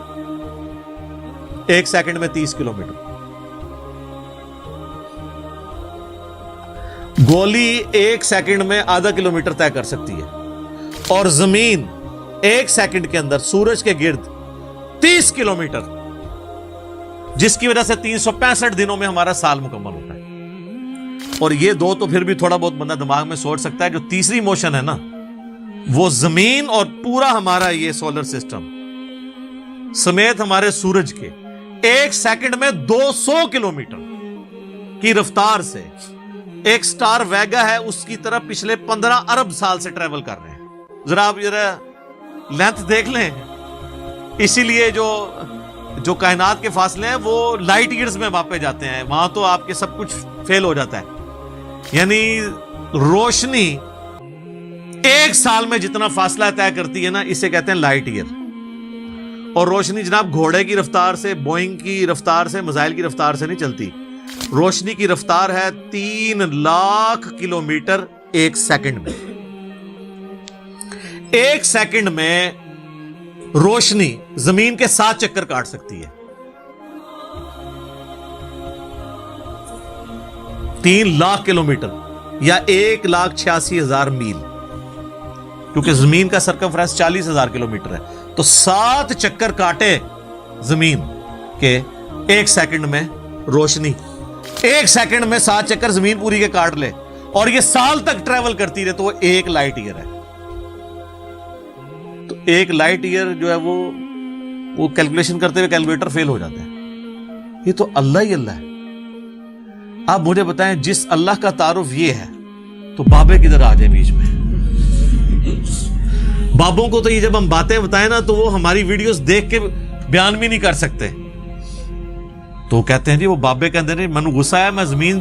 ایک سیکنڈ میں 30 کلومیٹر. گولی ایک سیکنڈ میں آدھا کلومیٹر طے کر سکتی ہے, اور زمین ایک سیکنڈ کے اندر سورج کے گرد 30 کلومیٹر, جس کی وجہ سے 365 دنوں میں ہمارا سال مکمل ہوتا ہے. اور یہ دو تو پھر بھی تھوڑا بہت بندہ دماغ میں سوچ سکتا ہے. جو تیسری موشن ہے نا, وہ زمین اور پورا ہمارا یہ سولر سسٹم سمیت ہمارے سورج کے ایک سیکنڈ میں 200 کلومیٹر کی رفتار سے ایک سٹار ویگا ہے اس کی طرف پچھلے 15 ارب سال سے ٹریول کر رہے ہیں. ذرا آپ لینتھ دیکھ لیں. اسی لیے جو کائنات کے فاصلے ہیں وہ لائٹ ایئرز میں ماپے جاتے ہیں. وہاں تو آپ کے سب کچھ فیل ہو جاتا ہے. یعنی روشنی ایک سال میں جتنا فاصلہ طے کرتی ہے نا, اسے کہتے ہیں لائٹ ایئر. اور روشنی جناب گھوڑے کی رفتار سے, بوئنگ کی رفتار سے, میزائل کی رفتار سے نہیں چلتی. روشنی کی رفتار ہے 3 لاکھ کلومیٹر ایک سیکنڈ میں. ایک سیکنڈ میں روشنی زمین کے 7 چکر کاٹ سکتی ہے. 3 لاکھ کلومیٹر یا 1,86,000 میل, کیونکہ زمین کا سرکمفرنس 40,000 کلومیٹر ہے. تو 7 چکر کاٹے زمین کے ایک سیکنڈ میں روشنی, ایک سیکنڈ میں 7 چکر زمین پوری کے کاٹ لے, اور یہ سال تک ٹریول کرتی رہے, تو وہ 1 لائٹ ایئر ہے. تو 1 لائٹ ایئر جو ہے وہ وہ کیلکولیشن کرتے ہوئے کیلکولیٹر فیل ہو جاتے ہیں. یہ تو اللہ ہی اللہ ہے. آپ مجھے بتائیں جس اللہ کا تعارف یہ ہے تو بابے کدھر آ جائیں بیچ میں؟ بابوں کو تو یہ جب ہم باتیں بتائیں نا تو وہ ہماری ویڈیوز دیکھ کے بیان بھی نہیں کر سکتے. تو کہتے ہیں جی وہ بابے کہتے ہیں مینوں غصہ ہے میں زمین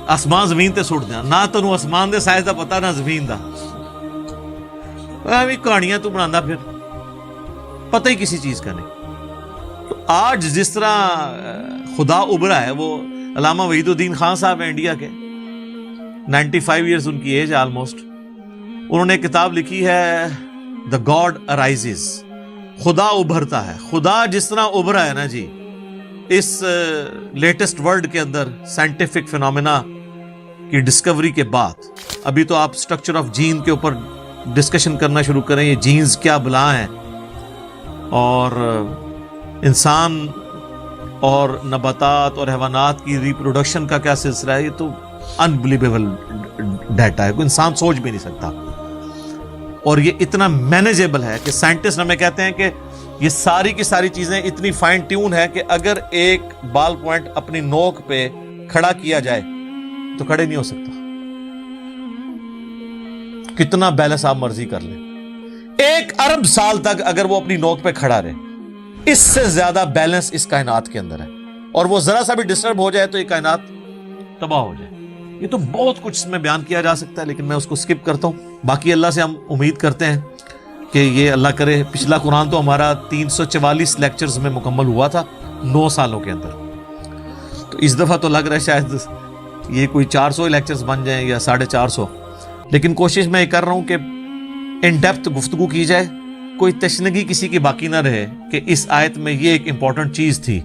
آسمان زمین تے سٹ جاں. نہ تینوں آسمان دے سائز دا پتہ نہ زمین دا. ایویں کہانیاں تو بنانا پھر پتہ ہی کسی چیز کا نہیں. تو آج جس طرح خدا ابھرا ہے, وہ علامہ وحید الدین خان صاحب ہیں انڈیا کے, 95 ایئرز ان کی ایج آلموسٹ. انہوں نے کتاب لکھی ہے دا گاڈ ارائزز, خدا ابھرتا ہے. خدا جس طرح ابھرا ہے نا جی اس لیٹسٹ ورلڈ کے اندر سائنٹیفک فینومینا کی ڈسکوری کے بعد, ابھی تو آپ اسٹرکچر آف جین کے اوپر ڈسکشن کرنا شروع کریں, یہ جینز کیا بلا ہیں اور انسان اور نباتات اور حیوانات کی ریپروڈکشن کا کیا سلسلہ ہے. یہ تو انبلیویبل ڈیٹا ہے, کوئی انسان سوچ بھی نہیں سکتا. اور یہ اتنا مینیجیبل ہے کہ سائنٹسٹ ہمیں کہتے ہیں کہ یہ ساری کی ساری چیزیں اتنی فائن ٹیون ہے کہ اگر ایک بال پوائنٹ اپنی نوک پہ کھڑا کیا جائے تو کھڑے نہیں ہو سکتا. کتنا بیلنس آپ مرضی کر لیں, 1 ارب سال تک اگر وہ اپنی نوک پہ کھڑا رہے, اس سے زیادہ بیلنس اس کائنات کے اندر ہے. اور وہ ذرا سا بھی ڈسٹرب ہو جائے تو یہ کائنات تباہ ہو جائے. یہ تو بہت کچھ اس میں بیان کیا جا سکتا ہے لیکن میں اس کو سکپ کرتا ہوں. باقی اللہ سے ہم امید کرتے ہیں کہ یہ اللہ کرے. پچھلا قرآن تو ہمارا 344 لیکچرز میں مکمل ہوا تھا 9 سالوں کے اندر. تو اس دفعہ تو لگ رہا ہے شاید یہ کوئی 400 لیکچرز بن جائیں یا 450. لیکن کوشش میں یہ کر رہا ہوں کہ ان ڈیپتھ گفتگو کی جائے, کوئی تشنگی کسی کی باقی نہ رہے کہ اس آیت میں یہ ایک امپورٹنٹ چیز تھی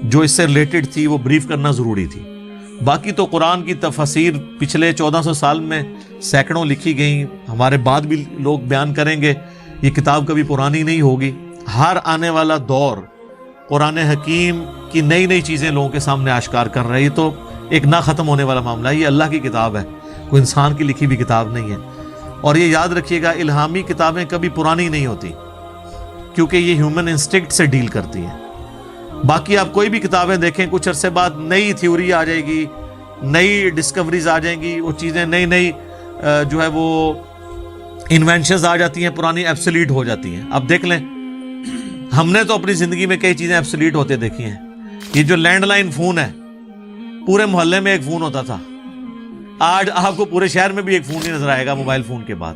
جو اس سے ریلیٹڈ تھی, وہ بریف کرنا ضروری تھی. باقی تو قرآن کی تفاسیر پچھلے 1400 سال میں سینکڑوں لکھی گئیں, ہمارے بعد بھی لوگ بیان کریں گے. یہ کتاب کبھی پرانی نہیں ہوگی. ہر آنے والا دور قرآن حکیم کی نئی نئی چیزیں لوگوں کے سامنے آشکار کر رہا ہے. یہ تو ایک نہ ختم ہونے والا معاملہ ہے. یہ اللہ کی کتاب ہے, کوئی انسان کی لکھی بھی کتاب نہیں ہے. اور یہ یاد رکھیے گا الہامی کتابیں کبھی پرانی نہیں ہوتی کیونکہ یہ ہیومن انسٹنکٹ سے ڈیل کرتی ہیں. باقی آپ کوئی بھی کتابیں دیکھیں, کچھ عرصے بعد نئی تھیوری آ جائے گی, نئی ڈسکوریز آ جائیں گی, وہ چیزیں نئی نئی جو ہے وہ انوینشنز آ جاتی ہیں, پرانی ایبسلیٹ ہو جاتی ہیں. اب دیکھ لیں ہم نے تو اپنی زندگی میں کئی چیزیں ایبسلیٹ ہوتے دیکھی ہیں. یہ جو لینڈ لائن فون ہے, پورے محلے میں ایک فون ہوتا تھا, آج آپ کو پورے شہر میں بھی ایک فون نہیں نظر آئے گا موبائل فون کے بعد.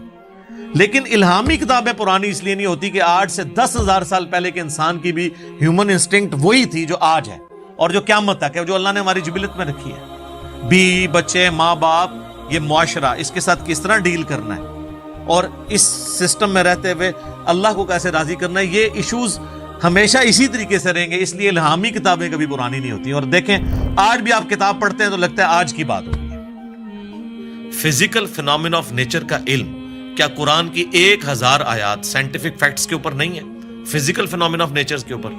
لیکن الہامی کتابیں پرانی اس لیے نہیں ہوتی کہ آج سے 10,000 سال پہلے کے انسان کی بھی ہیومن انسٹنکٹ وہی تھی جو آج ہے اور جو قیامت تک ہے, جو اللہ نے ہماری جبلت میں رکھی ہے. بیوی بچے ماں باپ, یہ معاشرہ, اس کے ساتھ کس طرح ڈیل کرنا ہے اور اس سسٹم میں رہتے ہوئے اللہ کو کیسے راضی کرنا ہے, یہ ایشوز ہمیشہ اسی طریقے سے رہیں گے. اس لیے الہامی کتابیں کبھی پرانی نہیں ہوتی. اور دیکھیں آج بھی آپ کتاب پڑھتے ہیں تو لگتا ہے آج کی بات ہوگی. فزیکل فینومینا آف نیچر کا علم کیا قرآن کی 1000 آیات سائنٹیفک فیکٹس کے اوپر نہیں ہے, فزیکل فینومینا آف نیچر کے اوپر؟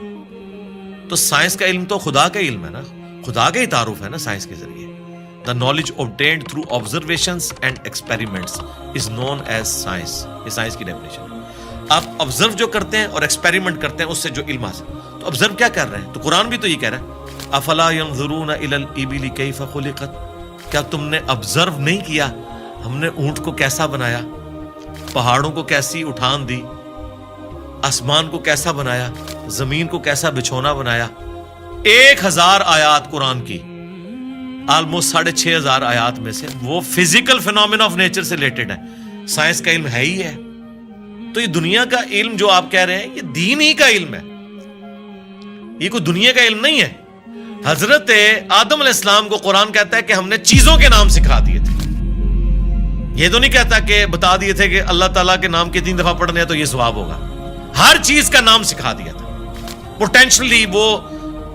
تو سائنس کا علم تو خدا کا علم ہے نا, خدا کا ہی تعارف ہے نا سائنس کے ذریعے. The knowledge obtained through observations and experiments is known as science. یہ سائنس کی ڈیفینیشن ہے. آپ آبزرو جو کرتے ہیں اور ایکسپیریمنٹ کرتے ہیں اس سے جو علم حاصل. تو آبزرو کیا کر رہے ہیں؟ تو قرآن بھی تو یہ کہہ رہا ہے افلا ينظرون الى الابل كيف خلقت. کیا تم نے آبزرو نہیں کیا ہم نے اونٹ کو کیسا بنایا, پہاڑوں کو کیسی اٹھان دی, آسمان کو کیسا بنایا, زمین کو کیسا بچھونا بنایا. 1000 آیات قرآن کی, آلموسٹ 6500 آیات میں سے وہ فزیکل فینومینا آف نیچر سے ریلیٹڈ ہے. سائنس کا علم ہے ہی ہے. تو یہ دنیا کا علم جو آپ کہہ رہے ہیں یہ دین ہی کا علم ہے, یہ کوئی دنیا کا علم نہیں ہے. حضرت آدم علیہ السلام کو قرآن کہتا ہے کہ ہم نے چیزوں کے نام سکھا دیے تھے. یہ تو نہیں کہتا کہ بتا دیے تھے کہ اللہ تعالیٰ کے نام کے 3 دفعہ پڑھنے ہیں تو یہ ثواب ہوگا. ہر چیز کا نام سکھا دیا تھا. پوٹینشلی وہ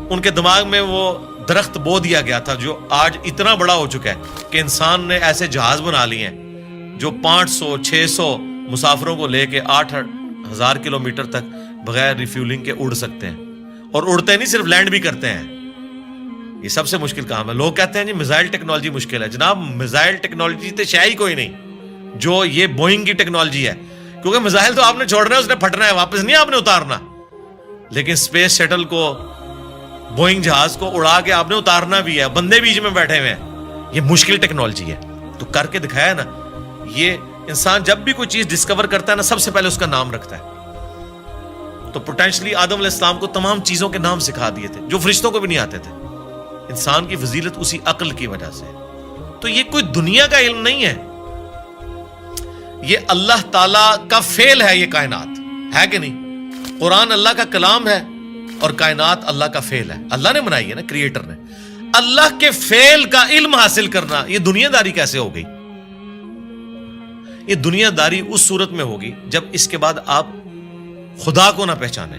ان کے دماغ میں وہ درخت بو دیا گیا تھا جو آج اتنا بڑا ہو چکا ہے کہ انسان نے ایسے جہاز بنا لیے ہیں جو 500-600 مسافروں کو لے کے 8,000 کلومیٹر تک بغیر ریفیولنگ کے اڑ سکتے ہیں. اور اڑتے نہیں, صرف لینڈ بھی کرتے ہیں. یہ سب سے مشکل کام ہے. لوگ کہتے ہیں جی میزائل ٹیکنالوجی مشکل ہے. جناب میزائل ٹیکنالوجی تو شے ہی کوئی نہیں جو یہ بوئنگ کی ٹیکنالوجی ہے, کیونکہ میزائل تو آپ نے چھوڑنا ہے, اس نے پھٹنا ہے, واپس نہیں آپ نے اتارنا. لیکن اسپیس شٹل کو, بوئنگ جہاز کو اڑا کے آپ نے اتارنا بھی ہے, بندے بیچ میں بیٹھے ہوئے ہیں. یہ مشکل ٹیکنالوجی ہے, تو کر کے دکھایا نا. یہ انسان جب بھی کوئی چیز ڈسکور کرتا ہے نا, سب سے پہلے اس کا نام رکھتا ہے. تو پوٹینشلی آدم علیہ السلام کو تمام چیزوں کے نام سکھا دیے تھے جو فرشتوں کو بھی نہیں آتے تھے. انسان کی فضیلت اسی عقل کی وجہ سے. تو یہ کوئی دنیا کا علم نہیں ہے, یہ اللہ تعالی کا فعل ہے. یہ کائنات ہے کہ نہیں؟ قرآن اللہ کا کلام ہے اور کائنات اللہ کا فعل ہے. اللہ نے بنائی ہے نا, کریٹر نے. اللہ کے فعل کا علم حاصل کرنا, یہ دنیا داری کیسے ہو گئی؟ یہ دنیا داری اس صورت میں ہوگی جب اس کے بعد آپ خدا کو نہ پہچانے.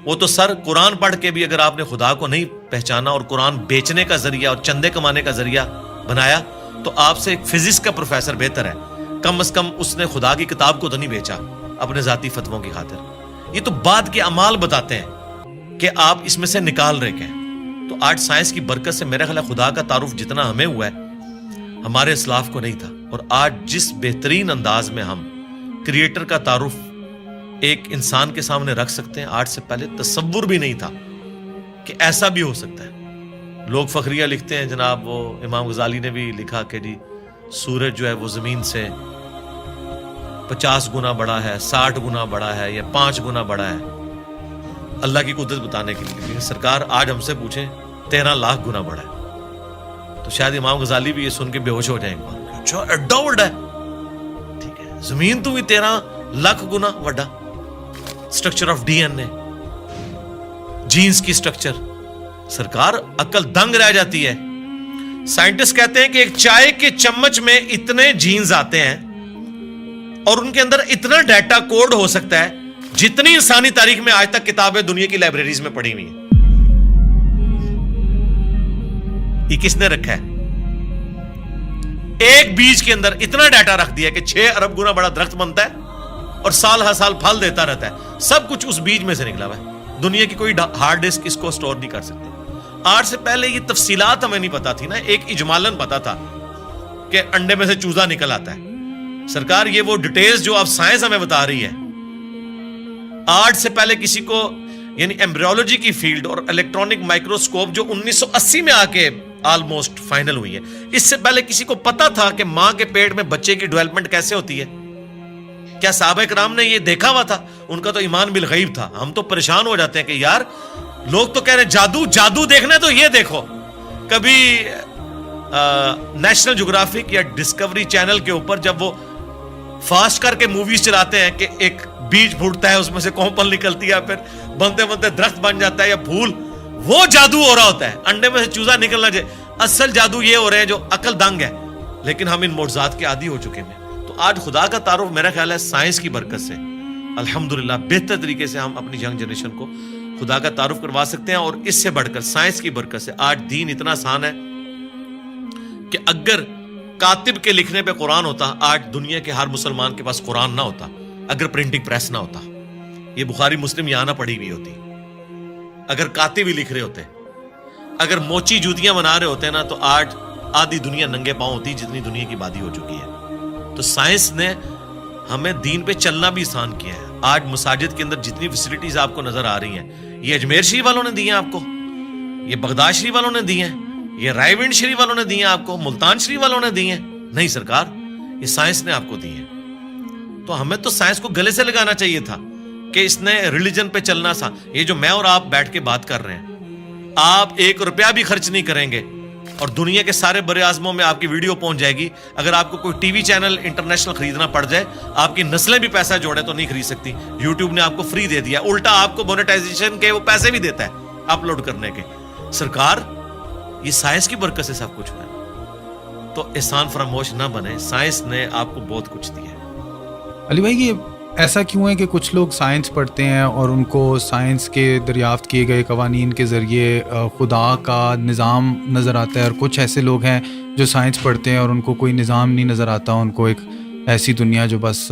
وہ تو سر قرآن پڑھ کے بھی اگر آپ نے خدا کو نہیں پہچانا اور قرآن بیچنے کا ذریعہ اور چندے کمانے کا ذریعہ بنایا, تو آپ سے ایک فزکس کا پروفیسر بہتر ہے. کم از کم اس نے خدا کی کتاب کو تو نہیں بیچا اپنے ذاتی فتووں کی خاطر. یہ تو بعد کے اعمال بتاتے ہیں کہ آپ اس میں سے نکال رہے ہیں. تو آج سائنس کی برکت سے میرا خیال ہے خدا کا تعارف جتنا ہمیں ہوا ہے, ہمارے اسلاف کو نہیں تھا. اور آج جس بہترین انداز میں ہم کریٹر کا تعارف ایک انسان کے سامنے رکھ سکتے ہیں, آج سے پہلے تصور بھی نہیں تھا کہ ایسا بھی ہو سکتا ہے. لوگ فخریہ لکھتے ہیں جناب, وہ امام غزالی نے بھی لکھا کہ جی سورج جو ہے وہ زمین سے 50 گنا بڑا ہے, 60 گنا بڑا ہے, یا 5 گنا بڑا ہے, اللہ کی قدرت بتانے کے لیے. لیکن سرکار آج ہم سے پوچھیں 13 لاکھ گنا بڑا ہے, تو شاید امام غزالی بھی یہ سن کے بے ہوش ہو جائیں گے. اچھا ایڈا بڑا ہے, ٹھیک ہے, زمین تو بھی 13 لاکھ گنا بڑا. Structure of D N A, genes کی سٹرکچر, سرکار عقل دنگ رہ جاتی ہے. سائنٹسٹ کہتے ہیں کہ ایک چائے کے چمچ میں اتنے جینز آتے ہیں اور ان کے اندر اتنا ڈیٹا کوڈ ہو سکتا ہے جتنی انسانی تاریخ میں آج تک کتابیں دنیا کی لائبریریز میں پڑھی ہوئی ہیں. یہ کس نے رکھا ہے؟ ایک بیج کے اندر اتنا ڈیٹا رکھ دیا کہ 6 ارب گنا بڑا درخت بنتا ہے اور سال ہر سال پھل دیتا رہتا ہے. سب کچھ اس بیج میں سے نکلا ہوا ہے. دنیا کی کوئی ہارڈ ڈسک اس کو سٹور نہیں کر سکتی. آج سے پہلے یہ تفصیلات ہمیں نہیں پتا تھی نا, ایک اجمالاً پتا تھا کہ انڈے میں سے چوزا نکل آتا ہے. سرکار یہ وہ ڈیٹیلز جو اب سائنس ہمیں بتا رہی ہے, آج سے پہلے کسی کو, یعنی ایمبریولوجی کی فیلڈ اور الیکٹرانک مائکروسکوپ جو 1980 میں آ کے آلموسٹ فائنل ہوئی ہے, اس سے پہلے کسی کو پتا تھا کہ ماں کے پیٹ میں بچے کی ڈیولپمنٹ کیسے ہوتی ہے؟ کیا صحابہ کرام نے یہ دیکھا ہوا تھا؟ ان کا تو ایمان بالغیب تھا. ہم تو پریشان ہو جاتے ہیں کہ یار لوگ تو کہہ رہے ہیں جادو جادو دیکھنا ہے تو یہ دیکھو. کبھی نیشنل جغرافک یا ڈسکوری چینل کے اوپر جب وہ فاسٹ کر کے موویز چلاتے ہیں کہ ایک بیج پھوٹتا ہے, اس میں سے کومپل نکلتی ہے, پھر بنتے بنتے درخت بن جاتا ہے یا پھول, وہ جادو ہو رہا ہوتا ہے. انڈے میں سے چوزا نکلنا چاہیے. اصل جادو یہ ہو رہے ہیں جو عقل دنگ ہے, لیکن ہم ان معجزات کے عادی ہو چکے ہیں. تو آج خدا کا تعارف میرا خیال ہے سائنس کی برکت سے الحمدللہ بہتر طریقے سے ہم اپنی ینگ جنریشن کو خدا کا تعارف کروا سکتے ہیں. اور اس سے بڑھ کر سائنس کی برکت سے آج دین اتنا آسان ہے کہ اگر کاتب کے لکھنے پہ قرآن ہوتا, آج دنیا کے ہر مسلمان کے پاس قرآن نہ ہوتا. اگر پرنٹنگ پریس نہ ہوتا, یہ بخاری مسلم یہاں نہ پڑھی ہوئی ہوتی. اگر کاتب ہی لکھ رہے ہوتے, اگر موچی جوتیاں بنا رہے ہوتے نا, تو آج آدھی دنیا ننگے پاؤں ہوتی جتنی دنیا کی آبادی ہو چکی ہے. تو سائنس نے ہمیں دین پہ چلنا بھی آسان کیا ہے. آج مساجد کے اندر جتنی فیسلٹیز آپ کو نظر آ رہی ہیں, یہ اجمیر شریف والوں نے دی ہیں آپ کو, یہ بغداد شریف والوں نے دی ہیں, یہ رائے ونڈ شریف والوں نے دی ہیں آپ کو, ملتان شریف والوں نے دی ہیں. نہیں سرکار, یہ سائنس نے آپ کو دی ہیں. تو ہمیں تو سائنس کو گلے سے لگانا چاہیے تھا کہ اس نے ریلیجن پہ چلنا سا. یہ جو میں اور آپ بیٹھ کے بات کر رہے ہیں, آپ 1 روپیہ بھی خرچ نہیں کریں گے اور دنیا کے سارے بر اعظموں میں آپ کی ویڈیو پہنچ جائے گی. اگر آپ کو کوئی ٹی وی چینل انٹرنیشنل خریدنا پڑ جائے, آپ کی نسلیں بھی پیسہ جوڑے تو نہیں خرید سکتی. یوٹیوب نے آپ کو فری دے دیا, الٹا آپ کو مونیٹائزیشن کے وہ پیسے بھی دیتا ہے اپلوڈ کرنے کے. سرکار یہ سائنس کی برکت سے سب کچھ ہوا ہے. تو احسان فراموش نہ بنے, سائنس نے آپ کو بہت کچھ دیا ہے. علی بھائی, یہ ایسا کیوں ہے کہ کچھ لوگ سائنس پڑھتے ہیں اور ان کو سائنس کے دریافت کیے گئے قوانین کے ذریعے خدا کا نظام نظر آتا ہے, اور کچھ ایسے لوگ ہیں جو سائنس پڑھتے ہیں اور ان کو کوئی نظام نہیں نظر آتا, ان کو ایک ایسی دنیا جو بس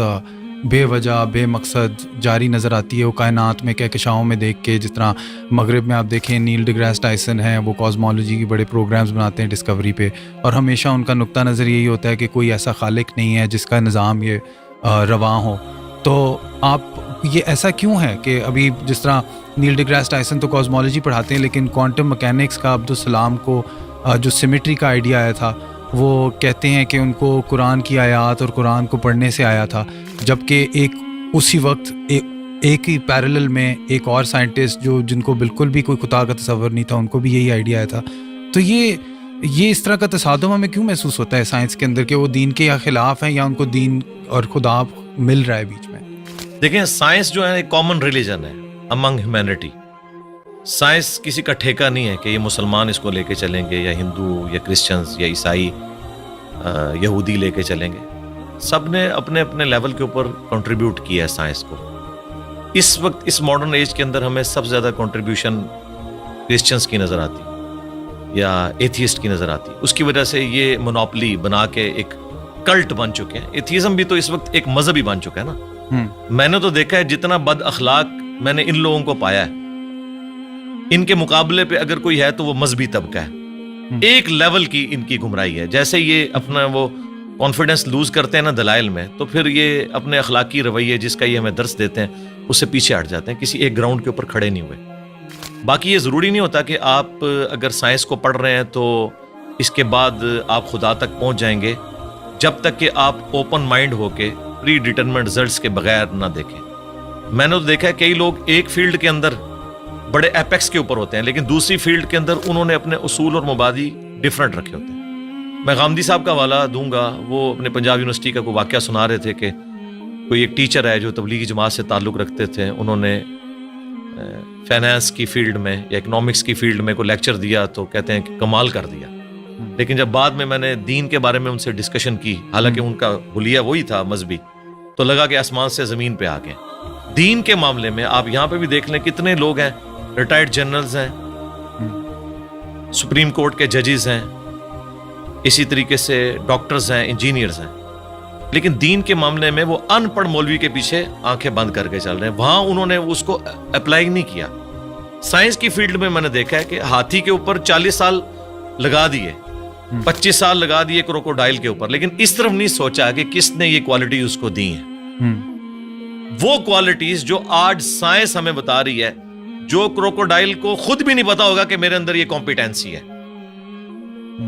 بے وجہ بے مقصد جاری نظر آتی ہے وہ کائنات میں کہکشاؤں میں دیکھ کے. جس طرح مغرب میں آپ دیکھیں نیل ڈی گریس ٹائسن ہیں, وہ کاسمولوجی کے بڑے پروگرامز بناتے ہیں ڈسکوری پہ, اور ہمیشہ ان کا نقطہ نظر یہی ہوتا ہے کہ کوئی ایسا خالق نہیں ہے جس کا نظام یہ رواں ہو. تو آپ یہ ایسا کیوں ہے کہ ابھی جس طرح نیل ڈیگراس ٹائسن تو کاسمولوجی پڑھاتے ہیں، لیکن کوانٹم مکینکس کا عبدالسلام کو جو سیمیٹری کا آئیڈیا آیا تھا وہ کہتے ہیں کہ ان کو قرآن کی آیات اور قرآن کو پڑھنے سے آیا تھا، جبکہ ایک اسی وقت ایک ہی پیرلل میں ایک اور سائنٹسٹ جن کو بالکل بھی کوئی خدا کا تصور نہیں تھا، ان کو بھی یہی آئیڈیا آیا تھا. تو یہ اس طرح کا تصادم ہمیں کیوں محسوس ہوتا ہے سائنس کے اندر کہ وہ دین کے یا خلاف ہیں یا ان کو دین اور خدا مل رہا ہے بیچ میں؟ دیکھیں سائنس جو ہے ایک کامن ریلیجن ہے امنگ ہیومینٹی. سائنس کسی کا ٹھیکہ نہیں ہے کہ یہ مسلمان اس کو لے کے چلیں گے یا ہندو یا کرسچنز یا عیسائی یہودی لے کے چلیں گے. سب نے اپنے اپنے لیول کے اوپر کنٹریبیوٹ کیا ہے سائنس کو. اس وقت اس ماڈرن ایج کے اندر ہمیں سب سے زیادہ کنٹریبیوشن کرسچنز کی نظر آتی یا ایتھیسٹ کی نظر آتی. اس کی وجہ سے یہ مونوپلی بنا کے ایک کلٹ بن چکے ہیں. ایتھیزم بھی تو اس وقت ایک مذہبی بن چکا ہے نا. میں نے تو دیکھا ہے جتنا بد اخلاق میں نے ان لوگوں کو پایا ہے، ان کے مقابلے پہ اگر کوئی ہے تو وہ مذہبی طبقہ ہے. ایک لیول کی ان کی گمراہی ہے. جیسے یہ اپنا وہ کانفیڈنس لوز کرتے ہیں نا دلائل میں، تو پھر یہ اپنے اخلاقی رویے جس کا یہ ہمیں درس دیتے ہیں اس سے پیچھے ہٹ جاتے ہیں، کسی ایک گراؤنڈ کے اوپر کھڑے نہیں ہوئے. باقی یہ ضروری نہیں ہوتا کہ آپ اگر سائنس کو پڑھ رہے ہیں تو اس کے بعد آپ خدا تک پہنچ جائیں گے، جب تک کہ آپ اوپن مائنڈ ہو کے پری ڈیٹرمنٹ رزلٹس کے بغیر نہ دیکھیں. میں نے تو دیکھا ہے کئی لوگ ایک فیلڈ کے اندر بڑے ایپیکس کے اوپر ہوتے ہیں، لیکن دوسری فیلڈ کے اندر انہوں نے اپنے اصول اور مبادی ڈیفرنٹ رکھے ہوتے ہیں. میں غامدی صاحب کا حوالہ دوں گا. وہ اپنے پنجاب یونیورسٹی کا کوئی واقعہ سنا رہے تھے کہ کوئی ایک ٹیچر ہے جو تبلیغی جماعت سے تعلق رکھتے تھے، انہوں نے فائنانس کی فیلڈ میں یا اکنامکس کی فیلڈ میں کوئی لیکچر دیا تو کہتے ہیں کہ کمال کر دیا. لیکن جب بعد میں نے دین کے بارے میں ان سے ڈسکشن کی، حالانکہ ان کا حلیہ وہی تھا مذہبی، تو لگا کہ آسمان سے زمین پہ آ گئے. دین کے معاملے میں آپ یہاں پہ بھی دیکھ لیں کتنے لوگ ہیں، ریٹائرڈ جنرلز ہیں، سپریم کورٹ کے ججز ہیں، اسی طریقے سے ڈاکٹرز ہیں، انجینئرز ہیں، لیکن دین کے معاملے میں وہ ان پڑھ مولوی کے پیچھے آنکھیں بند کر کے چل رہے ہیں. وہاں انہوں نے اس کو اپلائی نہیں کیا. سائنس کی فیلڈ میں نے دیکھا ہے کہ ہاتھی کے اوپر 40 سال لگا دیے، 25 سال لگا دیے کروکوڈائل کے اوپر، لیکن اس طرف نہیں سوچا کہ کس نے یہ کوالٹی اس کو دی ہیں. وہ کوالٹیز جو آج سائنس ہمیں بتا رہی ہے، جو کروکوڈائل کو خود بھی نہیں پتا ہوگا کہ میرے اندر یہ کمپیٹنسی ہے،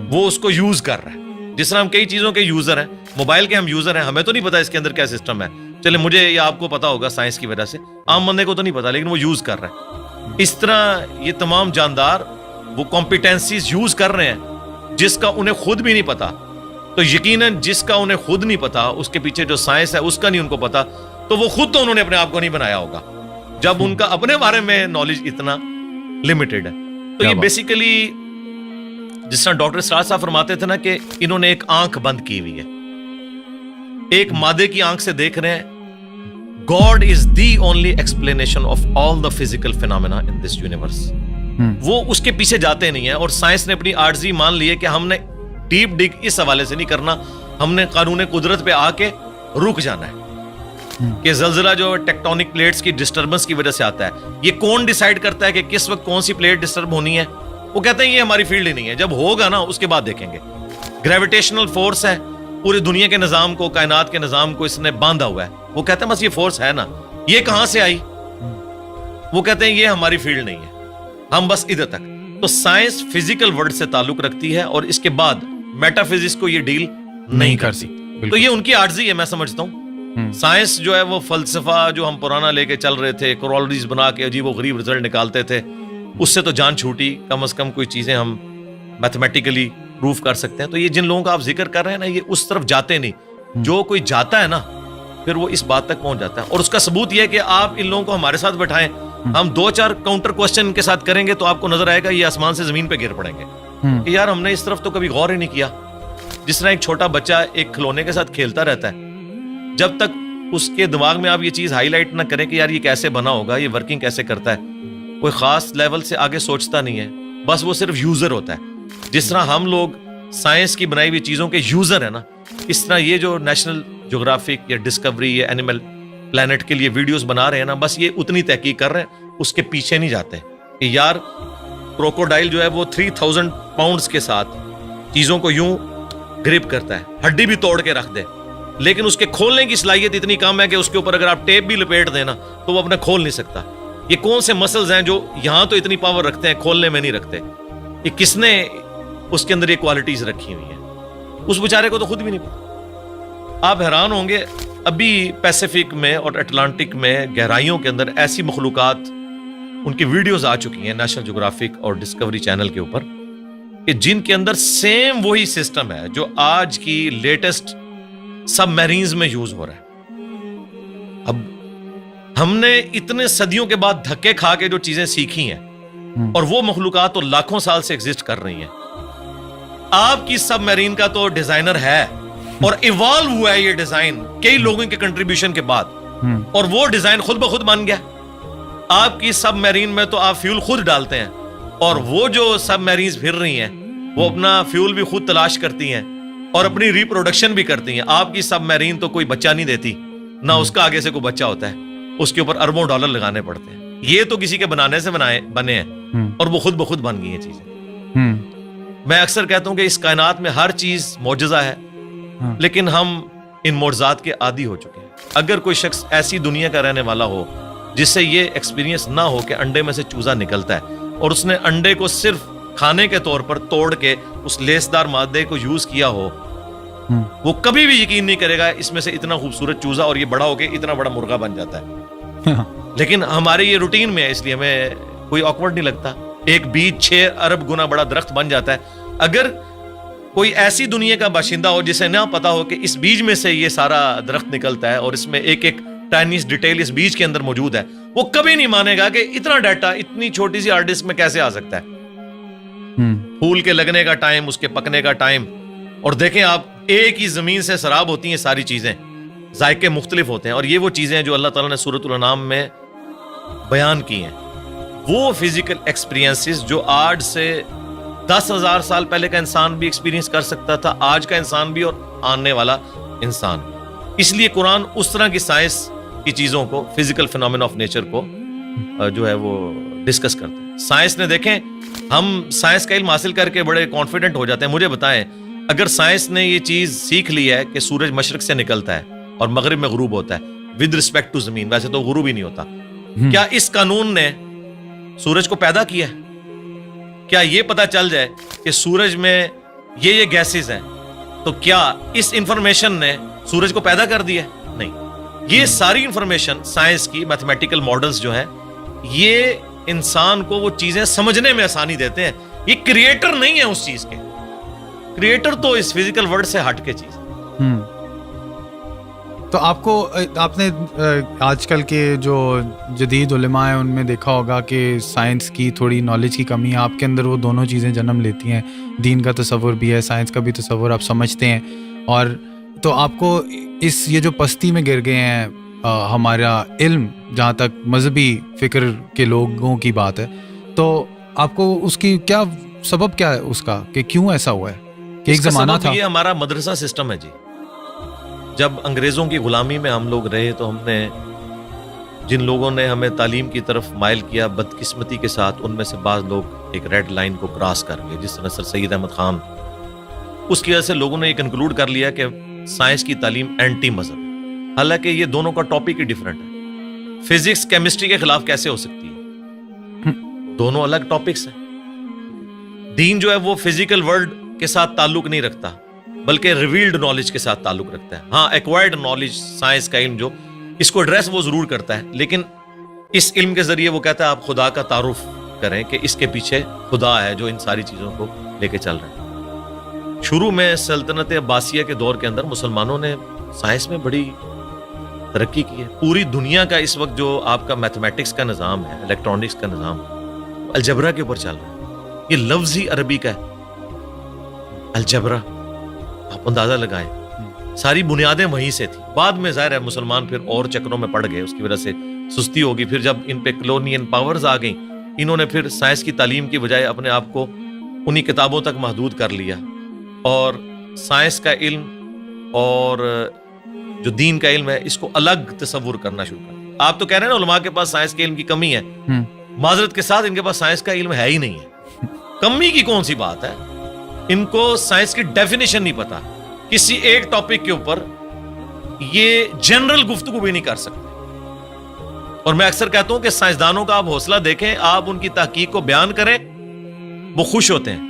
وہ اس کو یوز کر رہا ہے. جس طرح ہم کئی چیزوں کے یوزر ہیں، موبائل کے ہم یوزر ہیں، ہمیں تو نہیں پتا اس کے اندر کیا سسٹم ہے. چلے مجھے یا آپ کو پتا ہوگا سائنس کی وجہ سے، عام بندے کو تو نہیں پتا، لیکن وہ یوز کر رہا ہے. اس طرح یہ تمام جاندار وہ کمپیٹنسیز یوز کر رہے ہیں جس کا انہیں خود بھی نہیں پتا. تو یقیناً جس کا انہیں خود نہیں پتا، اس کے پیچھے جو سائنس ہے اس کا نہیں ان کو پتا، تو وہ خود تو انہوں نے اپنے آپ کو نہیں بنایا ہوگا جب ان کا اپنے بارے میں نالج اتنا لمیٹڈ ہے. تو یہ بیسیکلی جس طرح ڈاکٹر سراج صاحب فرماتے تھے نا کہ انہوں نے ایک آنکھ بند کی ہوئی ہے، ایک مادے کی آنکھ سے دیکھ رہے ہیں. God is the only explanation of all the physical phenomena in this universe. وہ اس کے پیچھے جاتے نہیں ہیں. اور سائنس نے اپنی عاجزی مان لی ہے کہ ہم نے ڈیپ ڈگ اس حوالے سے نہیں کرنا، ہم نے قانون قدرت پہ آ کے رک جانا ہے کہ زلزلہ جو ٹیکٹونک پلیٹس کی ڈسٹربنس کی وجہ سے آتا ہے، یہ کون ڈیسائیڈ کرتا ہے کہ کس وقت کون سی پلیٹ ڈسٹرب ہونی ہے؟ وہ کہتے ہیں یہ ہماری فیلڈ ہی نہیں ہے، جب ہوگا نا اس کے بعد دیکھیں گے. گریویٹیشنل فورس ہے، پوری دنیا کے نظام کو، کائنات کے نظام کو اس نے باندھا ہوا ہے. وہ کہتے ہیں بس یہ فورس ہے نا، یہ کہاں سے آئی؟ وہ کہتے ہیں یہ ہماری فیلڈ نہیں ہے، ہم بس ادھر تک. تو سائنس فزیکل ورلڈ سے تعلق رکھتی ہے اور اس کے بعد میٹا فزکس کو یہ ڈیل نہیں کرتی. تو یہ ان کی عاجزی ہے، میں سمجھتا ہوں. سائنس جو ہے وہ فلسفہ جو ہم پرانا لے کے چل رہے تھے، کورولریز بنا کے عجیب و غریب رزلٹ نکالتے تھے، اس سے تو جان چھوٹی. کم از کم کوئی چیزیں ہم میتھمیٹیکلی پروف کر سکتے ہیں. تو یہ جن لوگوں کا آپ ذکر کر رہے ہیں نا، یہ اس طرف جاتے نہیں. جو کوئی جاتا ہے نا پھر وہ اس بات تک پہنچ جاتا ہے. اور اس کا ثبوت یہ ہے کہ آپ ان لوگوں کو ہمارے ساتھ بٹھائیں، ہم 2-4 کاؤنٹر کوسچن ان کے ساتھ کریں گے تو آپ کو نظر آئے گا یہ آسمان سے زمین پہ گر پڑیں گے کہ یار ہم نے اس طرف تو کبھی غور ہی نہیں کیا. جس طرح ایک چھوٹا بچہ ایک کھلونے کے ساتھ کھیلتا رہتا ہے، جب تک اس کے دماغ میں آپ یہ چیز ہائی لائٹ نہ کریں کہ یار یہ کیسے بنا ہوگا، یہ ورکنگ کیسے کرتا ہے، کوئی خاص لیول سے آگے سوچتا نہیں ہے. بس وہ صرف یوزر ہوتا ہے. جس طرح ہم لوگ سائنس کی بنائی ہوئی چیزوں کے یوزر ہیں نا، اس طرح یہ جو نیشنل جغرافک یا ڈسکوری یا اینیمل پلانٹ کے لیے ویڈیوز بنا رہے ہیں نا، بس یہ اتنی تحقیق کر رہے ہیں، اس کے پیچھے نہیں جاتے کہ یار کروکوڈائل جو ہے وہ 3000 پاؤنڈز کے ساتھ چیزوں کو یوں گرپ کرتا ہے، ہڈی بھی توڑ کے رکھ دے، لیکن اس کے کھولنے کی صلاحیت اتنی کم ہے کہ اس کے اوپر اگر آپ ٹیپ بھی لپیٹ دینا تو وہ اپنا کھول نہیں سکتا. یہ کون سے مسلز ہیں جو یہاں تو اتنی پاور رکھتے ہیں, کھولنے میں نہیں رکھتے؟ یہ کس نے اس کے اندر یہ کوالٹیز رکھی ہوئی ہیں؟ اس بیچارے کو تو خود بھی نہیں پتا. آپ حیران ہوں گے, ابھی پیسیفک میں اور اٹلانٹک میں گہرائیوں کے اندر ایسی مخلوقات, ان کی ویڈیوز آ چکی ہیں نیشنل جغرافک اور ڈسکوری چینل کے اوپر, کہ جن کے اندر سیم وہی سسٹم ہے جو آج کی لیٹسٹ سب میرینز میں یوز ہو رہا ہے. اب ہم نے اتنے صدیوں کے بعد دھکے کھا کے جو چیزیں سیکھی ہیں, اور وہ مخلوقات تو لاکھوں سال سے ایگزسٹ کر رہی ہیں. آپ کی سب میرین کا تو ڈیزائنر ہے, اور ایوالو ہوا ہے یہ ڈیزائن کئی لوگوں کے کنٹریبیوشن کے بعد, اور وہ ڈیزائن خود بخود بن گیا. آپ کی سب میرین میں تو آپ فیول خود ڈالتے ہیں, اور وہ جو سب میرینز پھر رہی ہیں وہ اپنا فیول بھی خود تلاش کرتی ہیں اور اپنی ریپروڈکشن بھی کرتی ہیں. آپ کی سب میرین تو کوئی بچہ نہیں دیتی, نہ اس کا آگے سے کوئی بچہ ہوتا ہے, اس کے اوپر اربوں ڈالر لگانے پڑتے ہیں. یہ تو کسی کے بنانے سے بنے ہیں, اور وہ خود بخود بن گئی ہیں چیزیں. میں اکثر کہتا ہوں کہ اس کائنات میں ہر چیز معجزہ ہے, لیکن ہم ان معجزات کے عادی ہو چکے ہیں. اگر کوئی شخص ایسی دنیا کا رہنے والا ہو جس سے یہ ایکسپیرینس نہ ہو کہ انڈے میں سے چوزا نکلتا ہے, اور اس نے انڈے کو صرف کھانے کے طور پر توڑ کے اس لیسدار مادے کو یوز کیا ہو, وہ کبھی بھی یقین نہیں کرے گا اس میں سے اتنا خوبصورت چوزا اور یہ بڑا ہو کے اتنا بڑا مرغا بن جاتا ہے. لیکن ہمارے یہ روٹین میں ہے, اس لیے ہمیں کوئی آکورڈ نہیں لگتا. ایک بیج 6 ارب گنا بڑا درخت بن جاتا ہے. اگر کوئی ایسی دنیا کا باشندہ ہو جسے نہ پتا ہو کہ اس بیج میں سے یہ سارا درخت نکلتا ہے اور اس میں ایک ایک ٹائنیس ڈیٹیل اس بیج کے اندر موجود ہے, وہ کبھی نہیں مانے گا کہ اتنا ڈیٹا اتنی چھوٹی سی ہارڈ ڈسک میں کیسے آ سکتا ہے. پھول کے لگنے کا ٹائم, اس کے پکنے کا ٹائم, اور دیکھیں آپ ایک ہی زمین سے سراب ہوتی ہیں ساری چیزیں, ذائقے مختلف ہوتے ہیں, اور یہ وہ چیزیں ہیں جو اللہ تعالیٰ نے سورۃ الانعام میں بیان کی ہیں. وہ فزیکل ایکسپیرینسز جو آج سے 10,000 سال پہلے کا انسان بھی ایکسپیرینس کر سکتا تھا, آج کا انسان بھی اور آنے والا انسان. اس لیے قرآن اس طرح کی سائنس کی چیزوں کو, فزیکل فینومین آف نیچر کو جو ہے وہ ڈسکس کرتا ہے. سائنس نے, دیکھیں ہم سائنس کا علم حاصل کر کے بڑے کانفیڈنٹ ہو جاتے ہیں. مجھے بتائیں, اگر سائنس نے یہ چیز سیکھ لی ہے کہ سورج مشرق سے نکلتا ہے اور مغرب میں غروب ہوتا ہے ود رسپیکٹ ٹو زمین, ویسے تو غروب ہی نہیں ہوتا, کیا اس قانون نے سورج کو پیدا کیا ہے؟ کیا یہ پتا چل جائے کہ سورج میں یہ گیسز ہیں, تو کیا اس انفارمیشن نے سورج کو پیدا کر دیا؟ نہیں. یہ ساری انفارمیشن سائنس کی میتھمیٹیکل ماڈلز جو ہیں, یہ انسان کو وہ چیزیں سمجھنے میں آسانی دیتے ہیں. یہ کریٹر نہیں ہے اس چیز کے, کریٹر تو اس فزیکل ورلڈ سے ہٹ کے چیز. تو آپ نے آج کل کے جو جدید علماء ہیں ان میں دیکھا ہوگا کہ سائنس کی تھوڑی نالج کی کمی ہے. آپ کے اندر وہ دونوں چیزیں جنم لیتی ہیں, دین کا تصور بھی ہے, سائنس کا بھی تصور آپ سمجھتے ہیں, اور تو آپ کو یہ جو پستی میں گر گئے ہیں ہمارا علم, جہاں تک مذہبی فکر کے لوگوں کی بات ہے, تو آپ کو اس کی کیا سبب کیا ہے اس کا, کہ کیوں ایسا ہوا ہے کہ ایک زمانہ تھا؟ یہ ہمارا مدرسہ سسٹم ہے جی. جب انگریزوں کی غلامی میں ہم لوگ رہے تو ہم نے, جن لوگوں نے ہمیں تعلیم کی طرف مائل کیا, بدقسمتی کے ساتھ ان میں سے بعض لوگ ایک ریڈ لائن کو کراس کر گئے, جس طرح سر سید احمد خان. اس کی وجہ سے لوگوں نے یہ کنکلوڈ کر لیا کہ سائنس کی تعلیم اینٹی مذہب, حالانکہ یہ دونوں کا ٹاپک ہی ڈیفرنٹ ہے. فزکس کیمسٹری کے خلاف کیسے ہو سکتی ہے؟ دونوں الگ ٹاپکس ہیں. دین جو ہے وہ فزیکل ورلڈ کے ساتھ تعلق نہیں رکھتا, بلکہ ریویلڈ نالج کے ساتھ تعلق رکھتا ہے. ہاں, ایکوائرڈ نالج, سائنس کا علم جو اس کو ایڈریس وہ ضرور کرتا ہے, لیکن اس علم کے ذریعے وہ کہتا ہے آپ خدا کا تعارف کریں کہ اس کے پیچھے خدا ہے جو ان ساری چیزوں کو لے کے چل رہا ہے. شروع میں سلطنت عباسیہ کے دور کے اندر مسلمانوں نے سائنس میں بڑی ترقی کی ہے. پوری دنیا کا اس وقت جو آپ کا میتھمیٹکس کا نظام ہے, الیکٹرانکس کا نظام, الجبرا کے اوپر چل رہا ہے. یہ لفظ ہی عربی کا ہے, الجبرا. آپ اندازہ لگائیں, ساری بنیادیں وہیں سے تھی. بعد میں ظاہر ہے مسلمان پھر اور چکروں میں پڑ گئے, اس کی وجہ سے سستی ہوگی. پھر جب ان پہ کلونین پاورز آ گئیں, انہوں نے پھر سائنس کی تعلیم کی بجائے اپنے آپ کو انہی کتابوں تک محدود کر لیا, اور سائنس کا علم اور جو دین کا علم ہے اس کو الگ تصور کرنا شروع کر دیا. آپ تو کہہ رہے ہیں نا علماء کے پاس سائنس کے علم کی کمی ہے, معذرت کے ساتھ ان کے پاس سائنس کا علم ہے ہی نہیں ہے. کمی کی کون سی بات ہے, ان کو سائنس کی ڈیفینیشن نہیں پتا. کسی ایک ٹاپک کے اوپر یہ جنرل گفتگو بھی نہیں کر سکتے. اور میں اکثر کہتا ہوں کہ سائنسدانوں کا آپ حوصلہ دیکھیں, آپ ان کی تحقیق کو بیان کریں, وہ خوش ہوتے ہیں.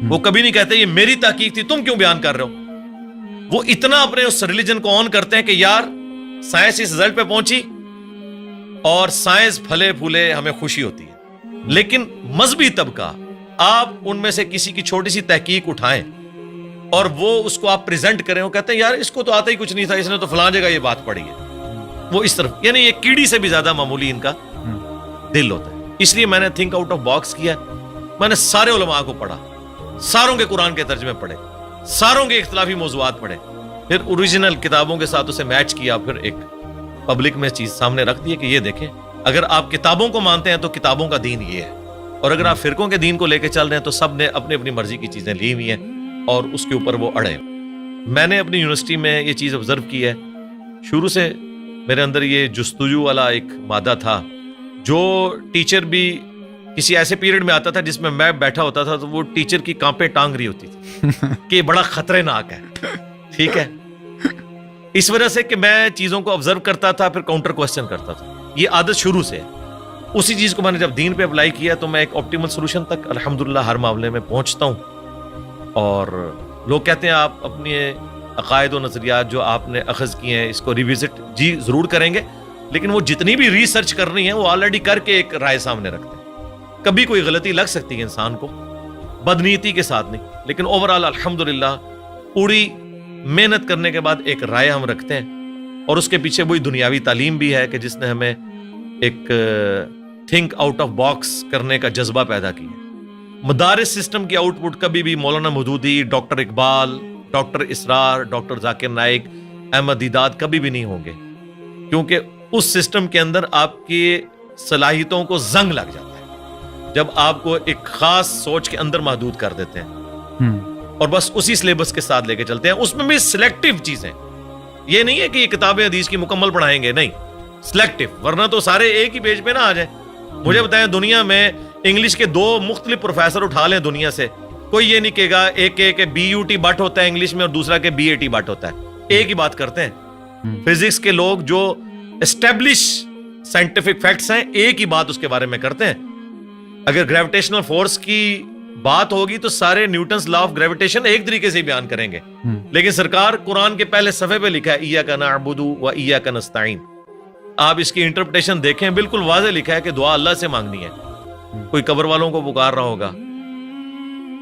وہ کبھی نہیں کہتے یہ میری تحقیق تھی, تم کیوں بیان کر رہے ہو. وہ اتنا اپنے اس ریلیجن کو آن کرتے ہیں کہ یار سائنس اس رزلٹ پہ پہنچی اور سائنس پھلے پھولے, ہمیں خوشی ہوتی ہے. لیکن مذہبی طبقہ, آپ ان میں سے کسی کی چھوٹی سی تحقیق اٹھائیں اور وہ اس کو آپ پریزنٹ کریں, وہ کہتے ہیں یار اس کو تو آتا ہی کچھ نہیں تھا, اس نے تو فلاں جگہ یہ بات پڑھی ہے. وہ اس طرف, یعنی یہ کیڑی سے بھی زیادہ معمولی ان کا دل ہوتا ہے. اس لیے میں نے تھنک آؤٹ آف باکس کیا. میں نے سارے علماء کو پڑھا, ساروں کے قرآن کے ترجمے پڑھے, ساروں کے اختلافی موضوعات پڑھے, پھر اوریجنل کتابوں کے ساتھ اسے میچ کیا, پھر ایک پبلک میں چیز سامنے رکھ دی کہ یہ دیکھیں, اگر آپ کتابوں کو مانتے ہیں تو کتابوں کا دین یہ ہے, اور اگر آپ فرقوں کے دین کو لے کے چل رہے ہیں تو سب نے اپنی اپنی مرضی کی چیزیں لی ہوئی ہیں اور اس کے اوپر وہ اڑے. میں نے اپنی یونیورسٹی میں یہ چیز آبزرو کی ہے, شروع سے میرے اندر یہ جستجو والا ایک مادہ تھا. جو ٹیچر بھی کسی ایسے پیریڈ میں آتا تھا جس میں بیٹھا ہوتا تھا تو وہ ٹیچر کی کانپیں ٹانگ رہی ہوتی تھی کہ یہ بڑا خطرناک ہے. ٹھیک ہے, اس وجہ سے کہ میں چیزوں کو آبزرو کرتا تھا, پھر کاؤنٹر کوسچن کرتا تھا. یہ عادت شروع سے ہے. اسی چیز کو میں نے جب دین پہ اپلائی کیا تو میں ایک آپٹیمل سولوشن تک الحمدللہ ہر معاملے میں پہنچتا ہوں. اور لوگ کہتے ہیں آپ اپنے عقائد و نظریات جو آپ نے اخذ کیے ہیں اس کو ریوزٹ جی ضرور کریں گے, لیکن وہ جتنی بھی ریسرچ کرنی ہے وہ آلریڈی کر کے ایک رائے سامنے رکھتے ہیں. کبھی کوئی غلطی لگ سکتی ہے انسان کو, بدنیتی کے ساتھ نہیں, لیکن اوورآل الحمدللہ پوری محنت کرنے کے بعد ایک رائے ہم رکھتے ہیں. اور اس کے پیچھے وہی دنیاوی تعلیم بھی ہے کہ جس نے ہمیں ایک تھنک آؤٹ آف باکس کرنے کا جذبہ پیدا کیا. مدارس سسٹم کی آؤٹ پٹ کبھی بھی مولانا مودودی, ڈاکٹر اقبال, ڈاکٹر اسرار, ڈاکٹر ذاکر نائک, احمد دیداد کبھی بھی نہیں ہوں گے, کیونکہ اس سسٹم کے اندر آپ کی صلاحیتوں کو زنگ لگ جاتا ہے جب آپ کو ایک خاص سوچ کے اندر محدود کر دیتے ہیں اور بس اسی سلیبس کے ساتھ لے کے چلتے ہیں. اس میں بھی سلیکٹیو چیزیں, یہ نہیں ہے کہ یہ کتاب حدیث کی مکمل پڑھائیں گے, نہیں, سلیکٹیو, ورنہ تو سارے ایک ہی پیج پہ نہ آ جائیں. مجھے بتائیں دنیا میں انگلش کے 2 مختلف پروفیسر اٹھا لیں دنیا سے, کوئی یہ نہیں کہے گا ایک کہ بی یو ٹی بٹ ہوتا ہے انگلش میں اور دوسرا کہ بی اے ٹی بٹ ہوتا ہے. ایک ہی بات کرتے ہیں. فزکس کے لوگ جو اسٹیبلش سائنٹیفک فیکٹس ہیں ایک ہی بات اس کے بارے میں کرتے ہیں. اگر گریویٹیشنل فورس کی بات ہوگی تو سارے نیوٹنز لا آف گریویٹیشن ایک طریقے سے بیان کریں گے, لیکن سرکار قرآن کے پہلے صفحے پہ لکھا ہے ایاک نعبد و ایاک نستعین. آپ اس کی انٹرپریٹیشن دیکھیں, بالکل واضح لکھا ہے کہ دعا اللہ سے مانگنی ہے. کوئی قبر والوں کو پکار رہا ہوگا,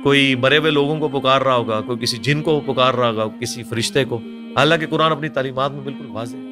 کوئی مرے ہوئے لوگوں کو پکار رہا ہوگا, کوئی کسی جن کو پکار رہا ہوگا, کسی فرشتے کو. حالانکہ قرآن اپنی تعلیمات میں بالکل واضح ہے.